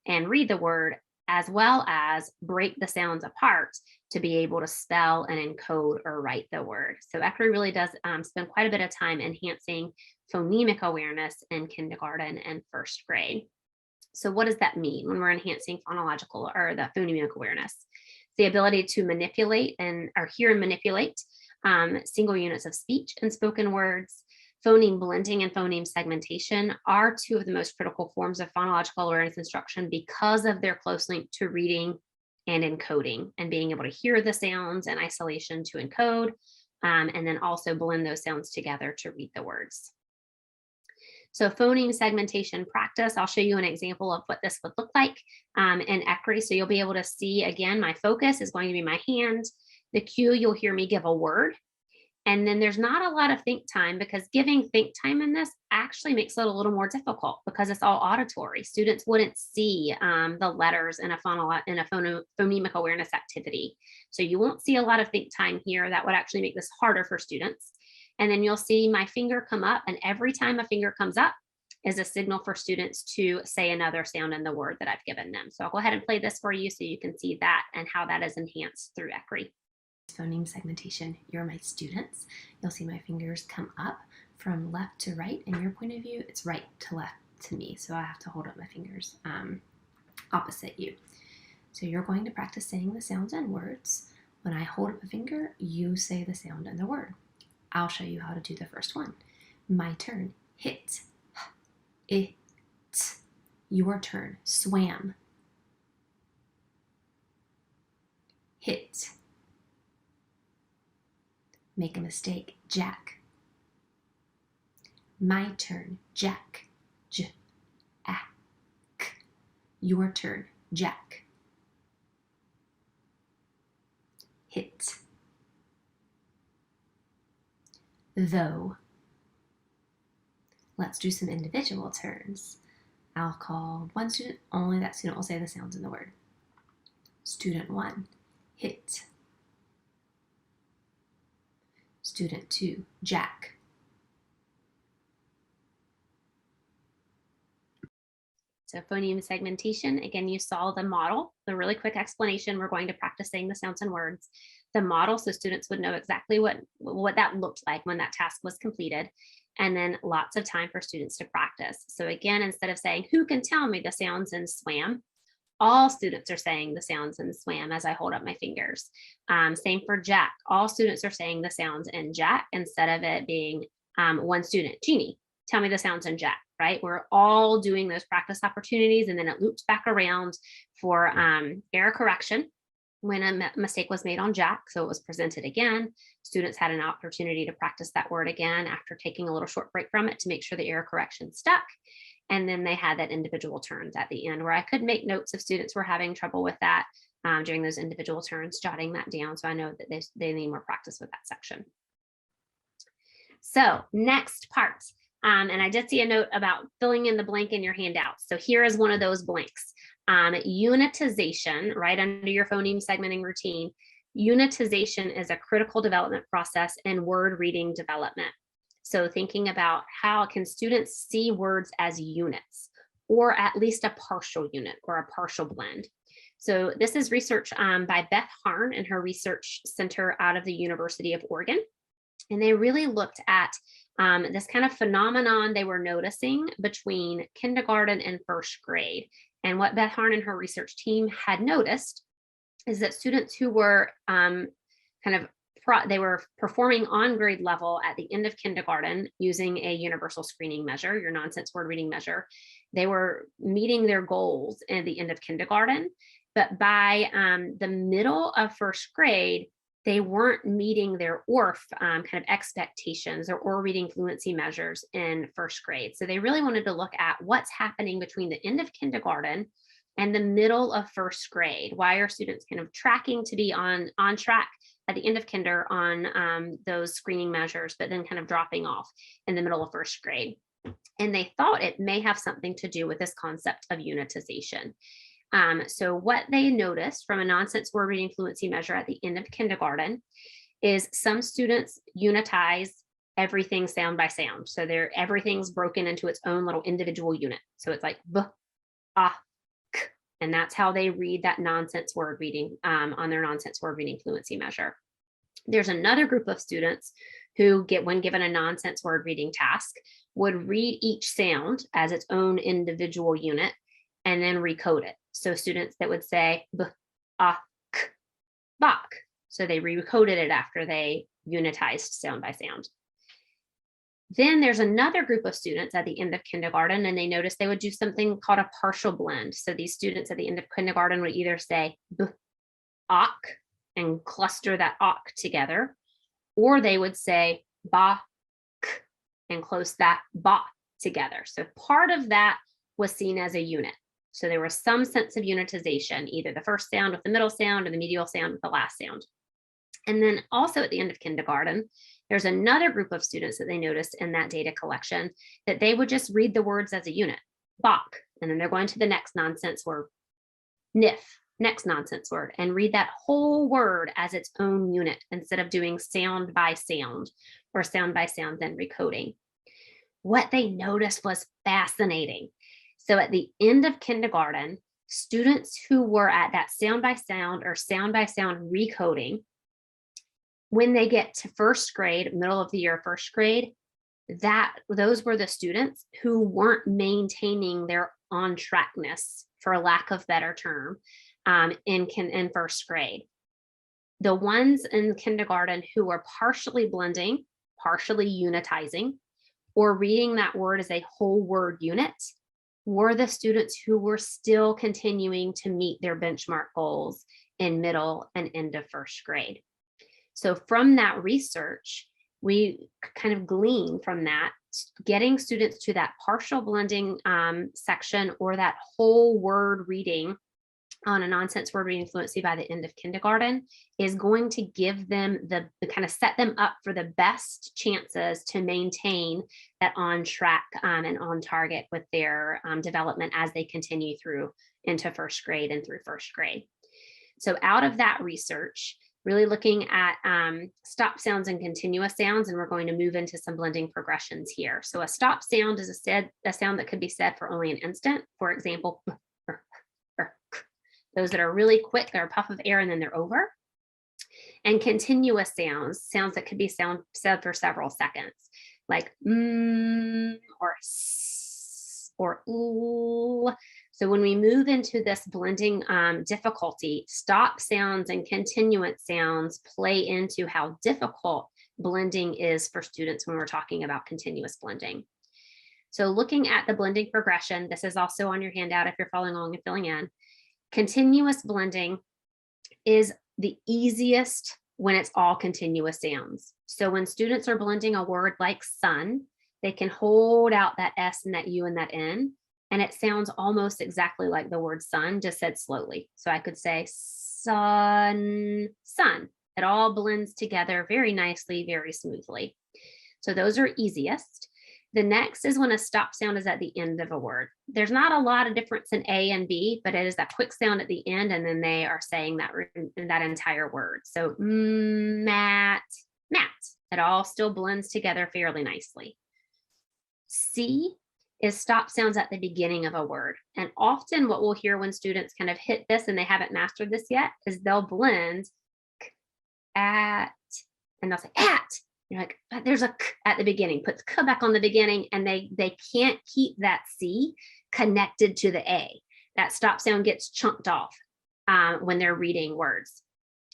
S2: and read the word, as well as break the sounds apart to be able to spell and encode or write the word. So ECRI really does spend quite a bit of time enhancing phonemic awareness in kindergarten and first grade. So what does that mean when we're enhancing phonological or the phonemic awareness? The ability to manipulate or hear and manipulate single units of speech and spoken words. Phoneme blending and phoneme segmentation are two of the most critical forms of phonological awareness instruction because of their close link to reading and encoding and being able to hear the sounds in isolation to encode, and then also blend those sounds together to read the words. So phoneme segmentation practice, I'll show you an example of what this would look like in ECRI. So you'll be able to see, again, my focus is going to be my hand. The cue, you'll hear me give a word. And then there's not a lot of think time, because giving think time in this actually makes it a little more difficult because it's all auditory. Students wouldn't see the letters in a phonemic awareness activity. So you won't see a lot of think time here. That would actually make this harder for students. And then you'll see my finger come up, and every time a finger comes up is a signal for students to say another sound in the word that I've given them. So I'll go ahead and play this for you so you can see that and how that is enhanced through ECRI. Phoneme segmentation, you're my students. You'll see my fingers come up from left to right. In your point of view, it's right to left to me. So I have to hold up my fingers opposite you. So you're going to practice saying the sounds and words. When I hold up a finger, you say the sound and the word. I'll show you how to do the first one. My turn, hit, it. Your turn, swam, hit. Make a mistake, jack. My turn, jack, j, ack. Your turn, jack. Hit. Though. Let's do some individual turns. I'll call one student, only that student will say the sounds in the word. Student 1, hit. Student 2, jack. So phoneme segmentation, again, you saw the model, the really quick explanation. We're going to practice saying the sounds and words. The model, so students would know exactly what that looked like when that task was completed. And then lots of time for students to practice. So again, instead of saying, who can tell me the sounds in swam? All students are saying the sounds in swam as I hold up my fingers. Same for Jack. All students are saying the sounds in Jack instead of it being one student. Jeannie, tell me the sounds in Jack, right? We're all doing those practice opportunities, and then it loops back around for error correction when a mistake was made on Jack. So it was presented again. Students had an opportunity to practice that word again after taking a little short break from it to make sure the error correction stuck. And then they had that individual turns at the end where I could make notes if students were having trouble with that during those individual turns, jotting that down. So I know that they need more practice with that section. So next part, and I did see a note about filling in the blank in your handout. So here is one of those blanks. Unitization, right under your phoneme segmenting routine. Unitization is a critical development process in word reading development. So thinking about how can students see words as units, or at least a partial unit or a partial blend. So this is research by Beth Harn and her research center out of the University of Oregon. And they really looked at this kind of phenomenon they were noticing between kindergarten and first grade. And what Beth Harn and her research team had noticed is that students who were they were performing on grade level at the end of kindergarten using a universal screening measure, your nonsense word reading measure. They were meeting their goals at the end of kindergarten, but by the middle of first grade, they weren't meeting their ORF kind of expectations or reading fluency measures in first grade. So they really wanted to look at what's happening between the end of kindergarten and the middle of first grade. Why are students kind of tracking to be on track at the end of kinder on those screening measures, but then kind of dropping off in the middle of first grade? And they thought it may have something to do with this concept of unitization. So what they noticed from a nonsense word reading fluency measure at the end of kindergarten is some students unitize everything sound by sound. So everything's broken into its own little individual unit. So it's like b, ah, k, and that's how they read that nonsense word reading on their nonsense word reading fluency measure. There's another group of students who when given a nonsense word reading task, would read each sound as its own individual unit and then recode it. So students that would say b, ah, k, bak. So they recoded it after they unitized sound by sound. Then there's another group of students at the end of kindergarten, and they noticed they would do something called a partial blend. So these students at the end of kindergarten would either say b, ak, and cluster that ak together, or they would say ba, k, and close that ba together. So part of that was seen as a unit. So there was some sense of unitization, either the first sound with the middle sound or the medial sound with the last sound. And then also at the end of kindergarten, there's another group of students that they noticed in that data collection that they would just read the words as a unit, bak, and then they're going to the next nonsense word, nif, next nonsense word, and read that whole word as its own unit instead of doing sound by sound or sound by sound then recoding. What they noticed was fascinating. So at the end of kindergarten, students who were at that sound by sound or sound by sound recoding, when they get to first grade, middle of the year, first grade, those were the students who weren't maintaining their on trackness, for lack of better term, in first grade. The ones in kindergarten who were partially blending, partially unitizing, or reading that word as a whole word unit were the students who were still continuing to meet their benchmark goals in middle and end of first grade. So from that research, we kind of glean from that, getting students to that partial blending section or that whole word reading on a nonsense word reading fluency by the end of kindergarten is going to give them the kind of set them up for the best chances to maintain that on track and on target with their development as they continue through into first grade and through first grade. So out of that research, really looking at stop sounds and continuous sounds, and we're going to move into some blending progressions here. So a stop sound is a sound that could be said for only an instant. For example, those that are really quick, they're a puff of air and then they're over. And continuous sounds that could be said for several seconds, like or s or ooh. So when we move into this blending difficulty, stop sounds and continuous sounds play into how difficult blending is for students when we're talking about continuous blending. So looking at the blending progression, this is also on your handout if you're following along and filling in. Continuous blending is the easiest when it's all continuous sounds. So when students are blending a word like sun, they can hold out that S and that U and that N, and it sounds almost exactly like the word sun, just said slowly. So I could say sun, sun. It all blends together very nicely, very smoothly. So those are easiest. The next is when a stop sound is at the end of a word. There's not a lot of difference in A and B, but it is that quick sound at the end, and then they are saying that entire word. So mat, mat. It all still blends together fairly nicely. C is stop sounds at the beginning of a word. And often what we'll hear when students kind of hit this and they haven't mastered this yet is they'll blend at, and they'll say at. You're like, but there's a k at the beginning, put the k back on the beginning, and they can't keep that C connected to the A. That stop sound gets chunked off when they're reading words.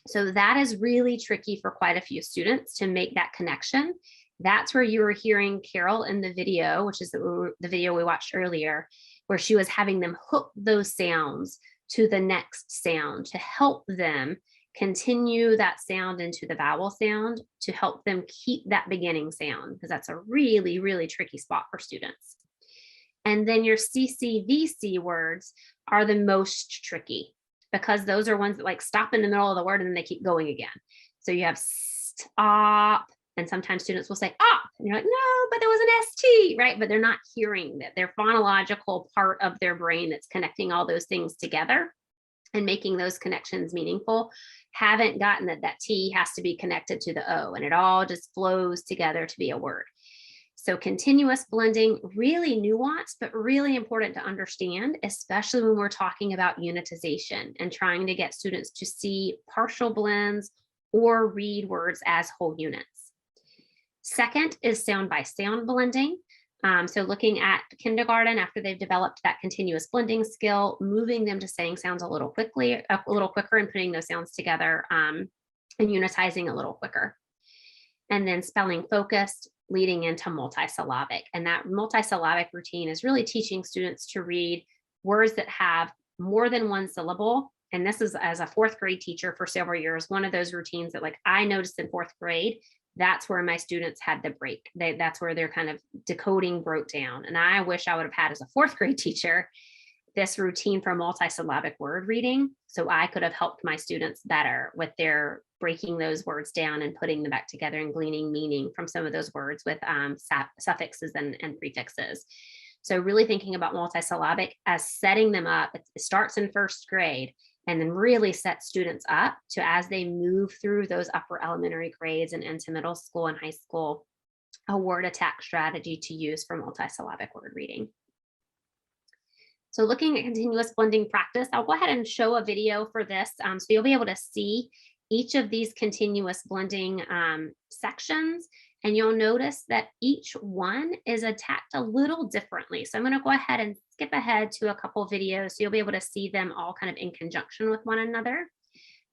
S2: So that is really tricky for quite a few students to make that connection. That's where you were hearing Carol in the video, which is the video we watched earlier, where she was having them hook those sounds to the next sound to help them continue that sound into the vowel sound, to help them keep that beginning sound, because that's a really, really tricky spot for students. And then your CCVC words are the most tricky, because those are ones that like stop in the middle of the word and then they keep going again. So you have stop, and sometimes students will say op, and you're like, no, but there was an ST, right? But they're not hearing that. Their phonological part of their brain that's connecting all those things together and making those connections meaningful haven't gotten that T has to be connected to the O, and it all just flows together to be a word. So continuous blending, really nuanced, but really important to understand, especially when we're talking about unitization and trying to get students to see partial blends or read words as whole units. Second is sound by sound blending. So looking at kindergarten, after they've developed that continuous blending skill, moving them to saying sounds a little quicker and putting those sounds together and unitizing a little quicker. And then spelling focused, leading into multisyllabic. And that multisyllabic routine is really teaching students to read words that have more than one syllable. And this is, as a fourth grade teacher for several years, one of those routines that like I noticed in fourth grade. That's where my students had the break. That's where their kind of decoding broke down. And I wish I would have had, as a fourth grade teacher, this routine for multisyllabic word reading, so I could have helped my students better with their breaking those words down and putting them back together and gleaning meaning from some of those words with suffixes and prefixes. So really thinking about multisyllabic as setting them up. It starts in first grade, and then really set students up to, as they move through those upper elementary grades and into middle school and high school, a word attack strategy to use for multisyllabic word reading. So looking at continuous blending practice, I'll go ahead and show a video for this. So you'll be able to see each of these continuous blending sections, and you'll notice that each one is attacked a little differently. So I'm going to go ahead and skip ahead to a couple videos so you'll be able to see them all kind of in conjunction with one another.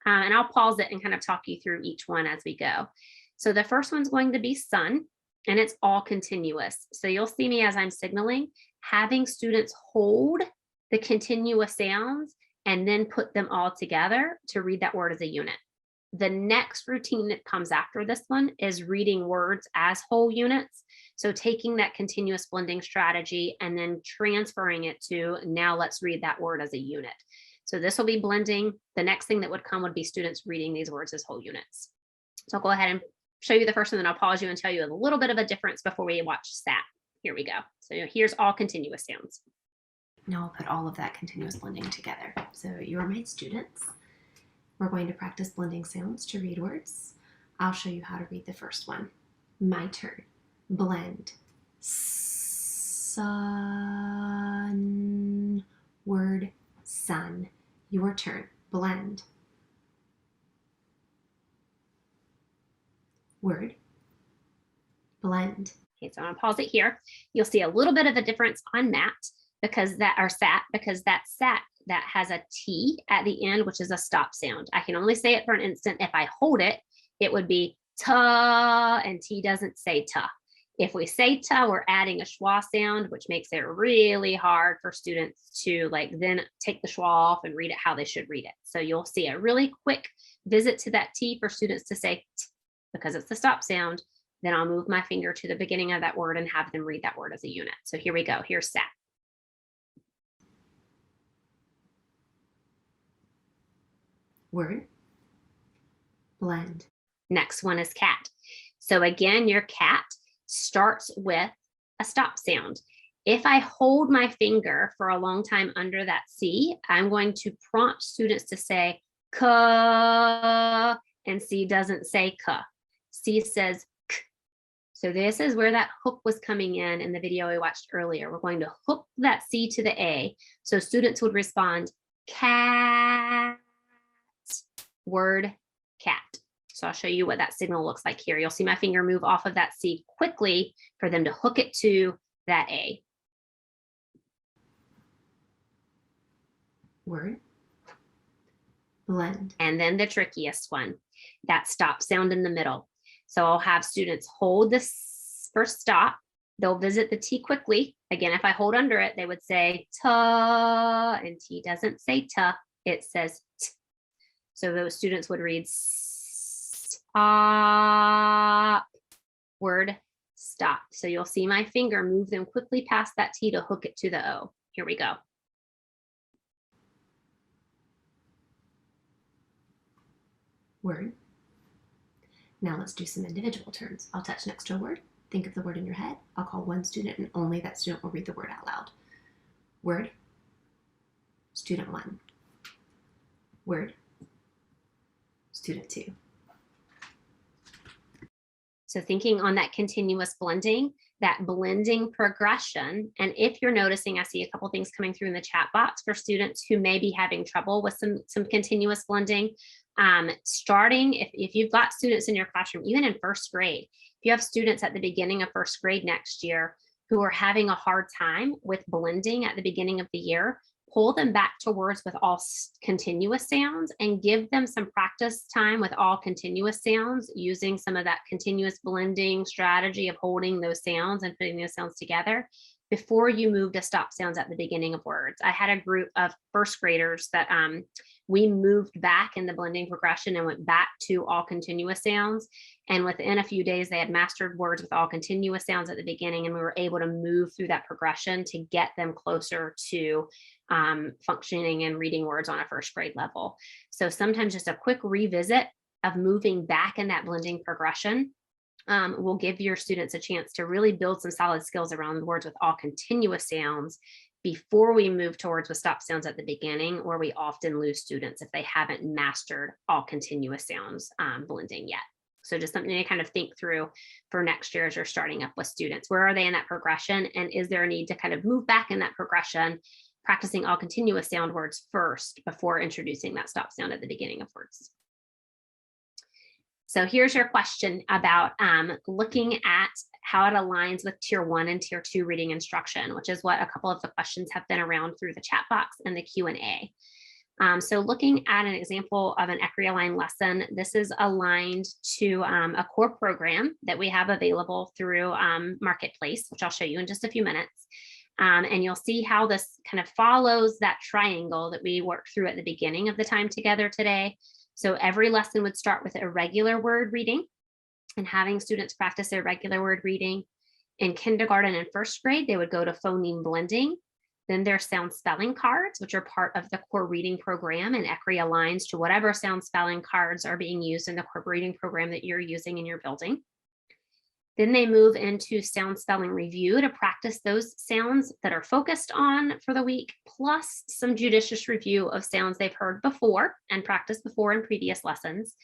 S2: And I'll pause it and kind of talk you through each one as we go. So the first one's going to be sun, and it's all continuous. So you'll see me as I'm signaling, having students hold the continuous sounds and then put them all together to read that word as a unit. The next routine that comes after this one is reading words as whole units. So taking that continuous blending strategy and then transferring it to, now let's read that word as a unit. So this will be blending. The next thing that would come would be students reading these words as whole units. So I'll go ahead and show you the first one, then I'll pause you and tell you a little bit of a difference before we watch SAT. Here we go. So here's all continuous sounds.
S5: Now I'll put all of that continuous blending together. So you are my students.
S2: we're going to practice blending sounds to read words. I'll show you how to read the first one. My turn. Blend. Sun. Word sun. Your turn. Blend. Word. Blend. Okay, so I'm gonna pause it here. You'll see a little bit of a difference on mat because that, or sat, because that sat, that has a T at the end, which is a stop sound. I can only say it for an instant. If I hold it, it would be ta, and T doesn't say ta. If we say ta, we're adding a schwa sound, which makes it really hard for students to like then take the schwa off and read it how they should read it. So you'll see a really quick visit to that T for students to say t, because it's the stop sound. Then I'll move my finger to the beginning of that word and have them read that word as a unit. So here we go. Here's sat. Word. Blend. Next one is cat. So again, your cat starts with a stop sound. If I hold my finger for a long time under that C, I'm going to prompt students to say ka, and C doesn't say ka. C says k. So this is where that hook was coming in the video we watched earlier. We're going to hook that C to the A. So students would respond cat, word cat. So I'll show you what that signal looks like here. You'll see my finger move off of that C quickly for them to hook it to that A. Word. Blend. And then the trickiest one, that stop sound in the middle. So I'll have students hold this first stop. They'll visit the T quickly. Again, if I hold under it, they would say ta, and T doesn't say ta, it says t. So those students would read stop, word stop. So you'll see my finger move them quickly past that T to hook it to the O. Here we go. Word. Now let's do some individual turns. I'll touch next to a word. Think of the word in your head. I'll call one student and only that student will read the word out loud. Word. Student 1. Word. Student 2. So thinking on that continuous blending, that blending progression. And if you're noticing, I see a couple things coming through in the chat box for students who may be having trouble with some continuous blending. Starting, if you've got students in your classroom, even in first grade, if you have students at the beginning of first grade next year who are having a hard time with blending at the beginning of the year, pull them back to words with all continuous sounds and give them some practice time with all continuous sounds using some of that continuous blending strategy of holding those sounds and putting those sounds together before you move to stop sounds at the beginning of words. I had a group of first graders that we moved back in the blending progression and went back to all continuous sounds. And within a few days, they had mastered words with all continuous sounds at the beginning, and we were able to move through that progression to get them closer to functioning and reading words on a first grade level. So sometimes just a quick revisit of moving back in that blending progression will give your students a chance to really build some solid skills around words with all continuous sounds before we move towards with stop sounds at the beginning, where we often lose students if they haven't mastered all continuous sounds blending yet. So just something to kind of think through for next year as you're starting up with students. Where are they in that progression? And is there a need to kind of move back in that progression, practicing all continuous sound words first before introducing that stop sound at the beginning of words? So here's your question about looking at how it aligns with Tier 1 and Tier 2 reading instruction, which is what a couple of the questions have been around through the chat box and the Q&A. So looking at an example of an ECRI-aligned lesson, this is aligned to a core program that we have available through Marketplace, which I'll show you in just a few minutes. And you'll see how this kind of follows that triangle that we worked through at the beginning of the time together today. So every lesson would start with a regular word reading and having students practice their regular word reading. In kindergarten and first grade, they would go to phoneme blending. Then there's sound spelling cards, which are part of the core reading program, and ECRI aligns to whatever sound spelling cards are being used in the core reading program that you're using in your building. Then they move into sound spelling review to practice those sounds that are focused on for the week, plus some judicious review of sounds they've heard before and practiced before in previous lessons,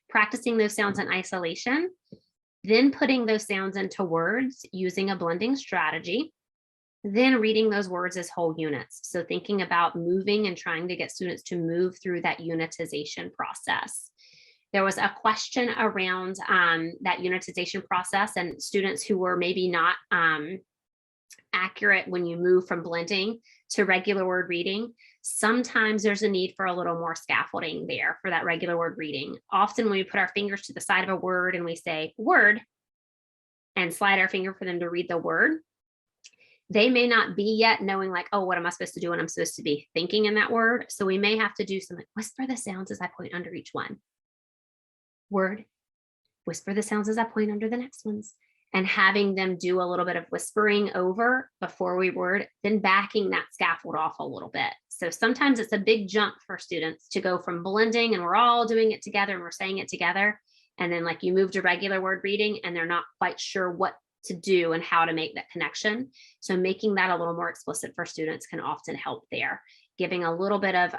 S2: practicing those sounds in isolation, then putting those sounds into words using a blending strategy, then reading those words as whole units. So thinking about moving and trying to get students to move through that unitization process. There was a question around that unitization process and students who were maybe not accurate when you move from blending to regular word reading. Sometimes there's a need for a little more scaffolding there for that regular word reading. Often when we put our fingers to the side of a word and we say word and slide our finger for them to read the word, they may not be yet knowing like, oh, what am I supposed to do when I'm supposed to be thinking in that word? So we may have to do something, whisper the sounds as I point under each one. Word, whisper the sounds as I point under the next ones, and having them do a little bit of whispering over before we word, then backing that scaffold off a little bit. So sometimes it's a big jump for students to go from blending and we're all doing it together and we're saying it together. And then like you move to regular word reading and they're not quite sure what to do and how to make that connection. So making that a little more explicit for students can often help there. Giving a little bit of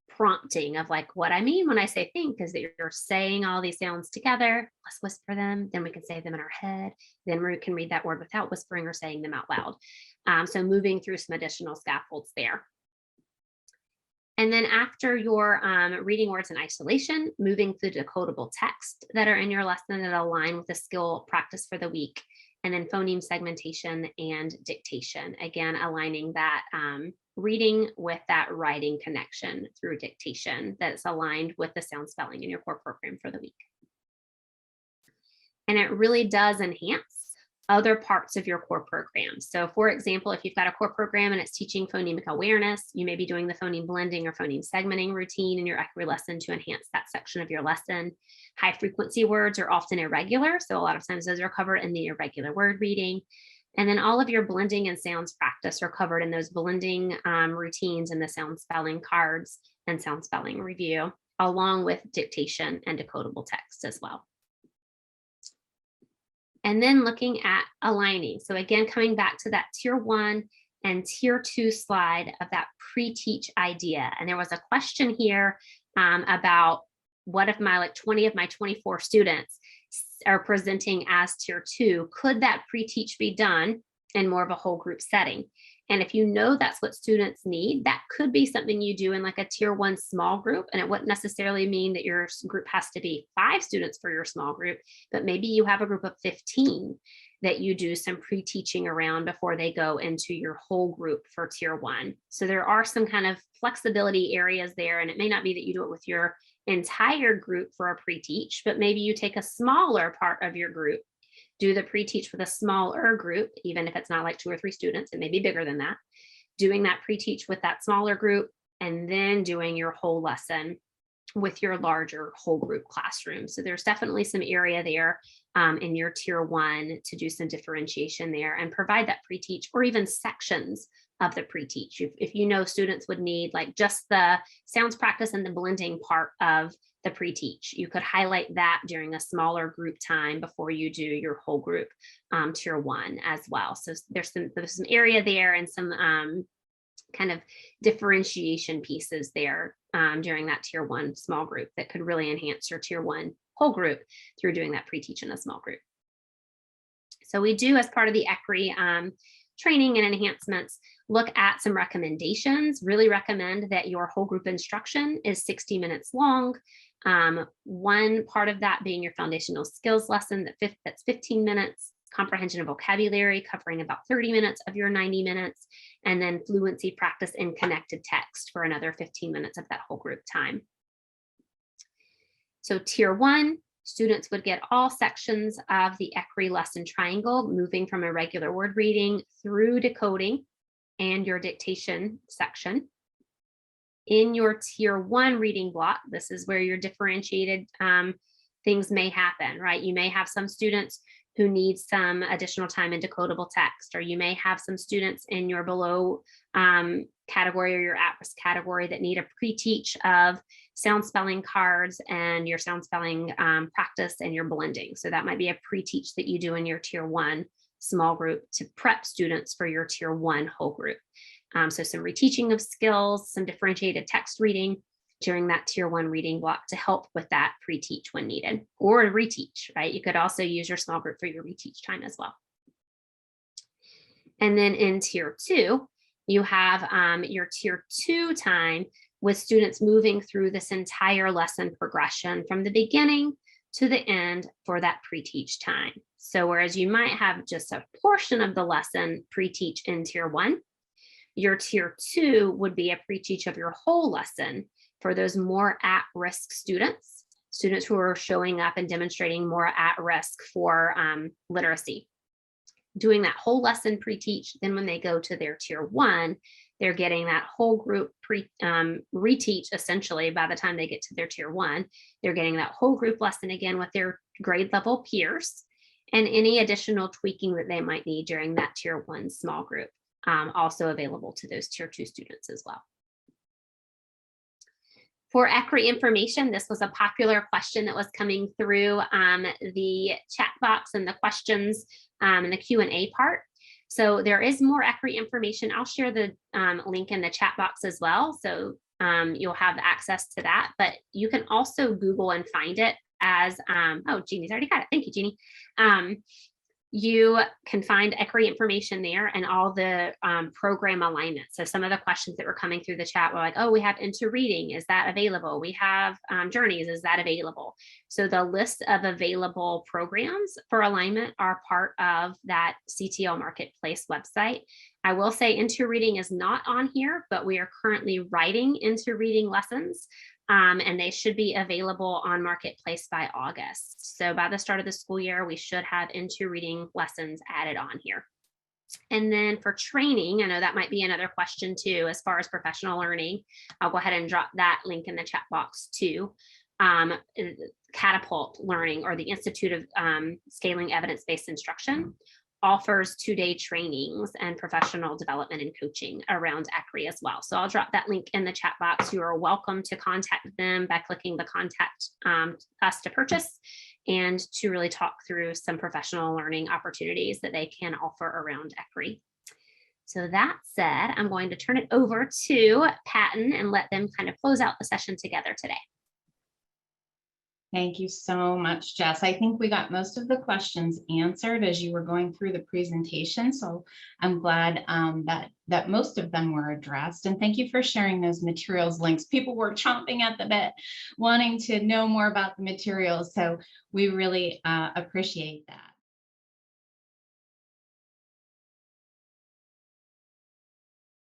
S2: prompting of like what I mean when I say think is that you're saying all these sounds together. Let's whisper them, then we can say them in our head. Then we can read that word without whispering or saying them out loud. So moving through some additional scaffolds there. And then after your reading words in isolation, moving through decodable text that are in your lesson that align with the skill practice for the week. And then phoneme segmentation and dictation, again, aligning that reading with that writing connection through dictation that's aligned with the sound spelling in your core program for the week. And it really does enhance other parts of your core program. So for example, if you've got a core program and it's teaching phonemic awareness, you may be doing the phoneme blending or phoneme segmenting routine in your ECRI lesson to enhance that section of your lesson. High frequency words are often irregular, so a lot of times those are covered in the irregular word reading. And then all of your blending and sounds practice are covered in those blending routines and the sound spelling cards and sound spelling review, along with dictation and decodable text as well. And then looking at aligning. So again, coming back to that tier 1 and tier 2 slide of that pre-teach idea. And there was a question here about what if my 20 of my 24 students are presenting as tier 2, could that pre-teach be done in more of a whole group setting? And if you know that's what students need, that could be something you do in like a tier 1 small group. And it wouldn't necessarily mean that your group has to be 5 students for your small group, but maybe you have a group of 15 that you do some pre-teaching around before they go into your whole group for tier 1. So there are some kind of flexibility areas there, and it may not be that you do it with your entire group for a pre-teach, but maybe you take a smaller part of your group, do the pre-teach with a smaller group, even if it's not like 2 or 3 students, it may be bigger than that, doing that pre-teach with that smaller group, and then doing your whole lesson with your larger whole group classroom. So there's definitely some area there in your tier 1 to do some differentiation there and provide that pre-teach or even sections of the pre-teach. If you know students would need like just the sounds practice and the blending part of the pre-teach, you could highlight that during a smaller group time before you do your whole group tier 1 as well. So there's some area there and some kind of differentiation pieces there during that tier 1 small group that could really enhance your tier 1 whole group through doing that pre-teach in a small group. So we do, as part of the ECRI training and enhancements, look at some recommendations. Really recommend that your whole group instruction is 60 minutes long. One part of that being your foundational skills lesson that's 15 minutes, comprehension of vocabulary covering about 30 minutes of your 90 minutes, and then fluency practice in connected text for another 15 minutes of that whole group time. So tier 1, students would get all sections of the ECRI lesson triangle, moving from a regular word reading through decoding and your dictation section. In your tier 1 reading block, this is where your differentiated things may happen, right? You may have some students who need some additional time in decodable text, or you may have some students in your below category or your at-risk category that need a pre-teach of sound spelling cards and your sound spelling practice and your blending. So that might be a pre-teach that you do in your tier 1 small group to prep students for your tier 1 whole group. So some reteaching of skills, some differentiated text reading during that tier 1 reading block to help with that pre-teach when needed, or reteach, right? You could also use your small group for your reteach time as well. And then in tier 2, you have your tier 2 time with students moving through this entire lesson progression from the beginning to the end for that pre-teach time. So whereas you might have just a portion of the lesson pre-teach in tier 1, your tier 2 would be a pre-teach of your whole lesson for those more at-risk students who are showing up and demonstrating more at risk for literacy. Doing that whole lesson pre-teach, then when they go to their tier 1, they're getting that whole group reteach essentially by the time they get to their tier 1. They're getting that whole group lesson again with their grade level peers and any additional tweaking that they might need during that tier 1 small group, also available to those tier 2 students as well. For ECRI information, this was a popular question that was coming through the chat box and the questions and the Q&A part. So there is more ECRI information. I'll share the link in the chat box as well. So you'll have access to that, but you can also Google and find it as, oh, Jeannie's already got it. Thank you, Jeannie. You can find ECRI information there and all the program alignment. So some of the questions that were coming through the chat were like, oh, we have Into Reading, is that available? We have Journeys, is that available? So the list of available programs for alignment are part of that CTL Marketplace website. I will say Into Reading is not on here, but we are currently writing Into Reading lessons. And they should be available on Marketplace by August. So by the start of the school year, we should have Into Reading lessons added on here. And then for training, I know that might be another question too, as far as professional learning. I'll go ahead and drop that link in the chat box too. Catapult Learning, or the Institute of Scaling Evidence-Based Instruction, offers 2-day trainings and professional development and coaching around ECRI as well. So I'll drop that link in the chat box. You are welcome to contact them by clicking the contact us to purchase and to really talk through some professional learning opportunities that they can offer around ECRI. So that said, I'm going to turn it over to Patton and let them kind of close out the session together today.
S1: Thank you so much, Jess. I think we got most of the questions answered as you were going through the presentation. So I'm glad that most of them were addressed. And thank you for sharing those materials links. People were chomping at the bit, wanting to know more about the materials. So we really appreciate that.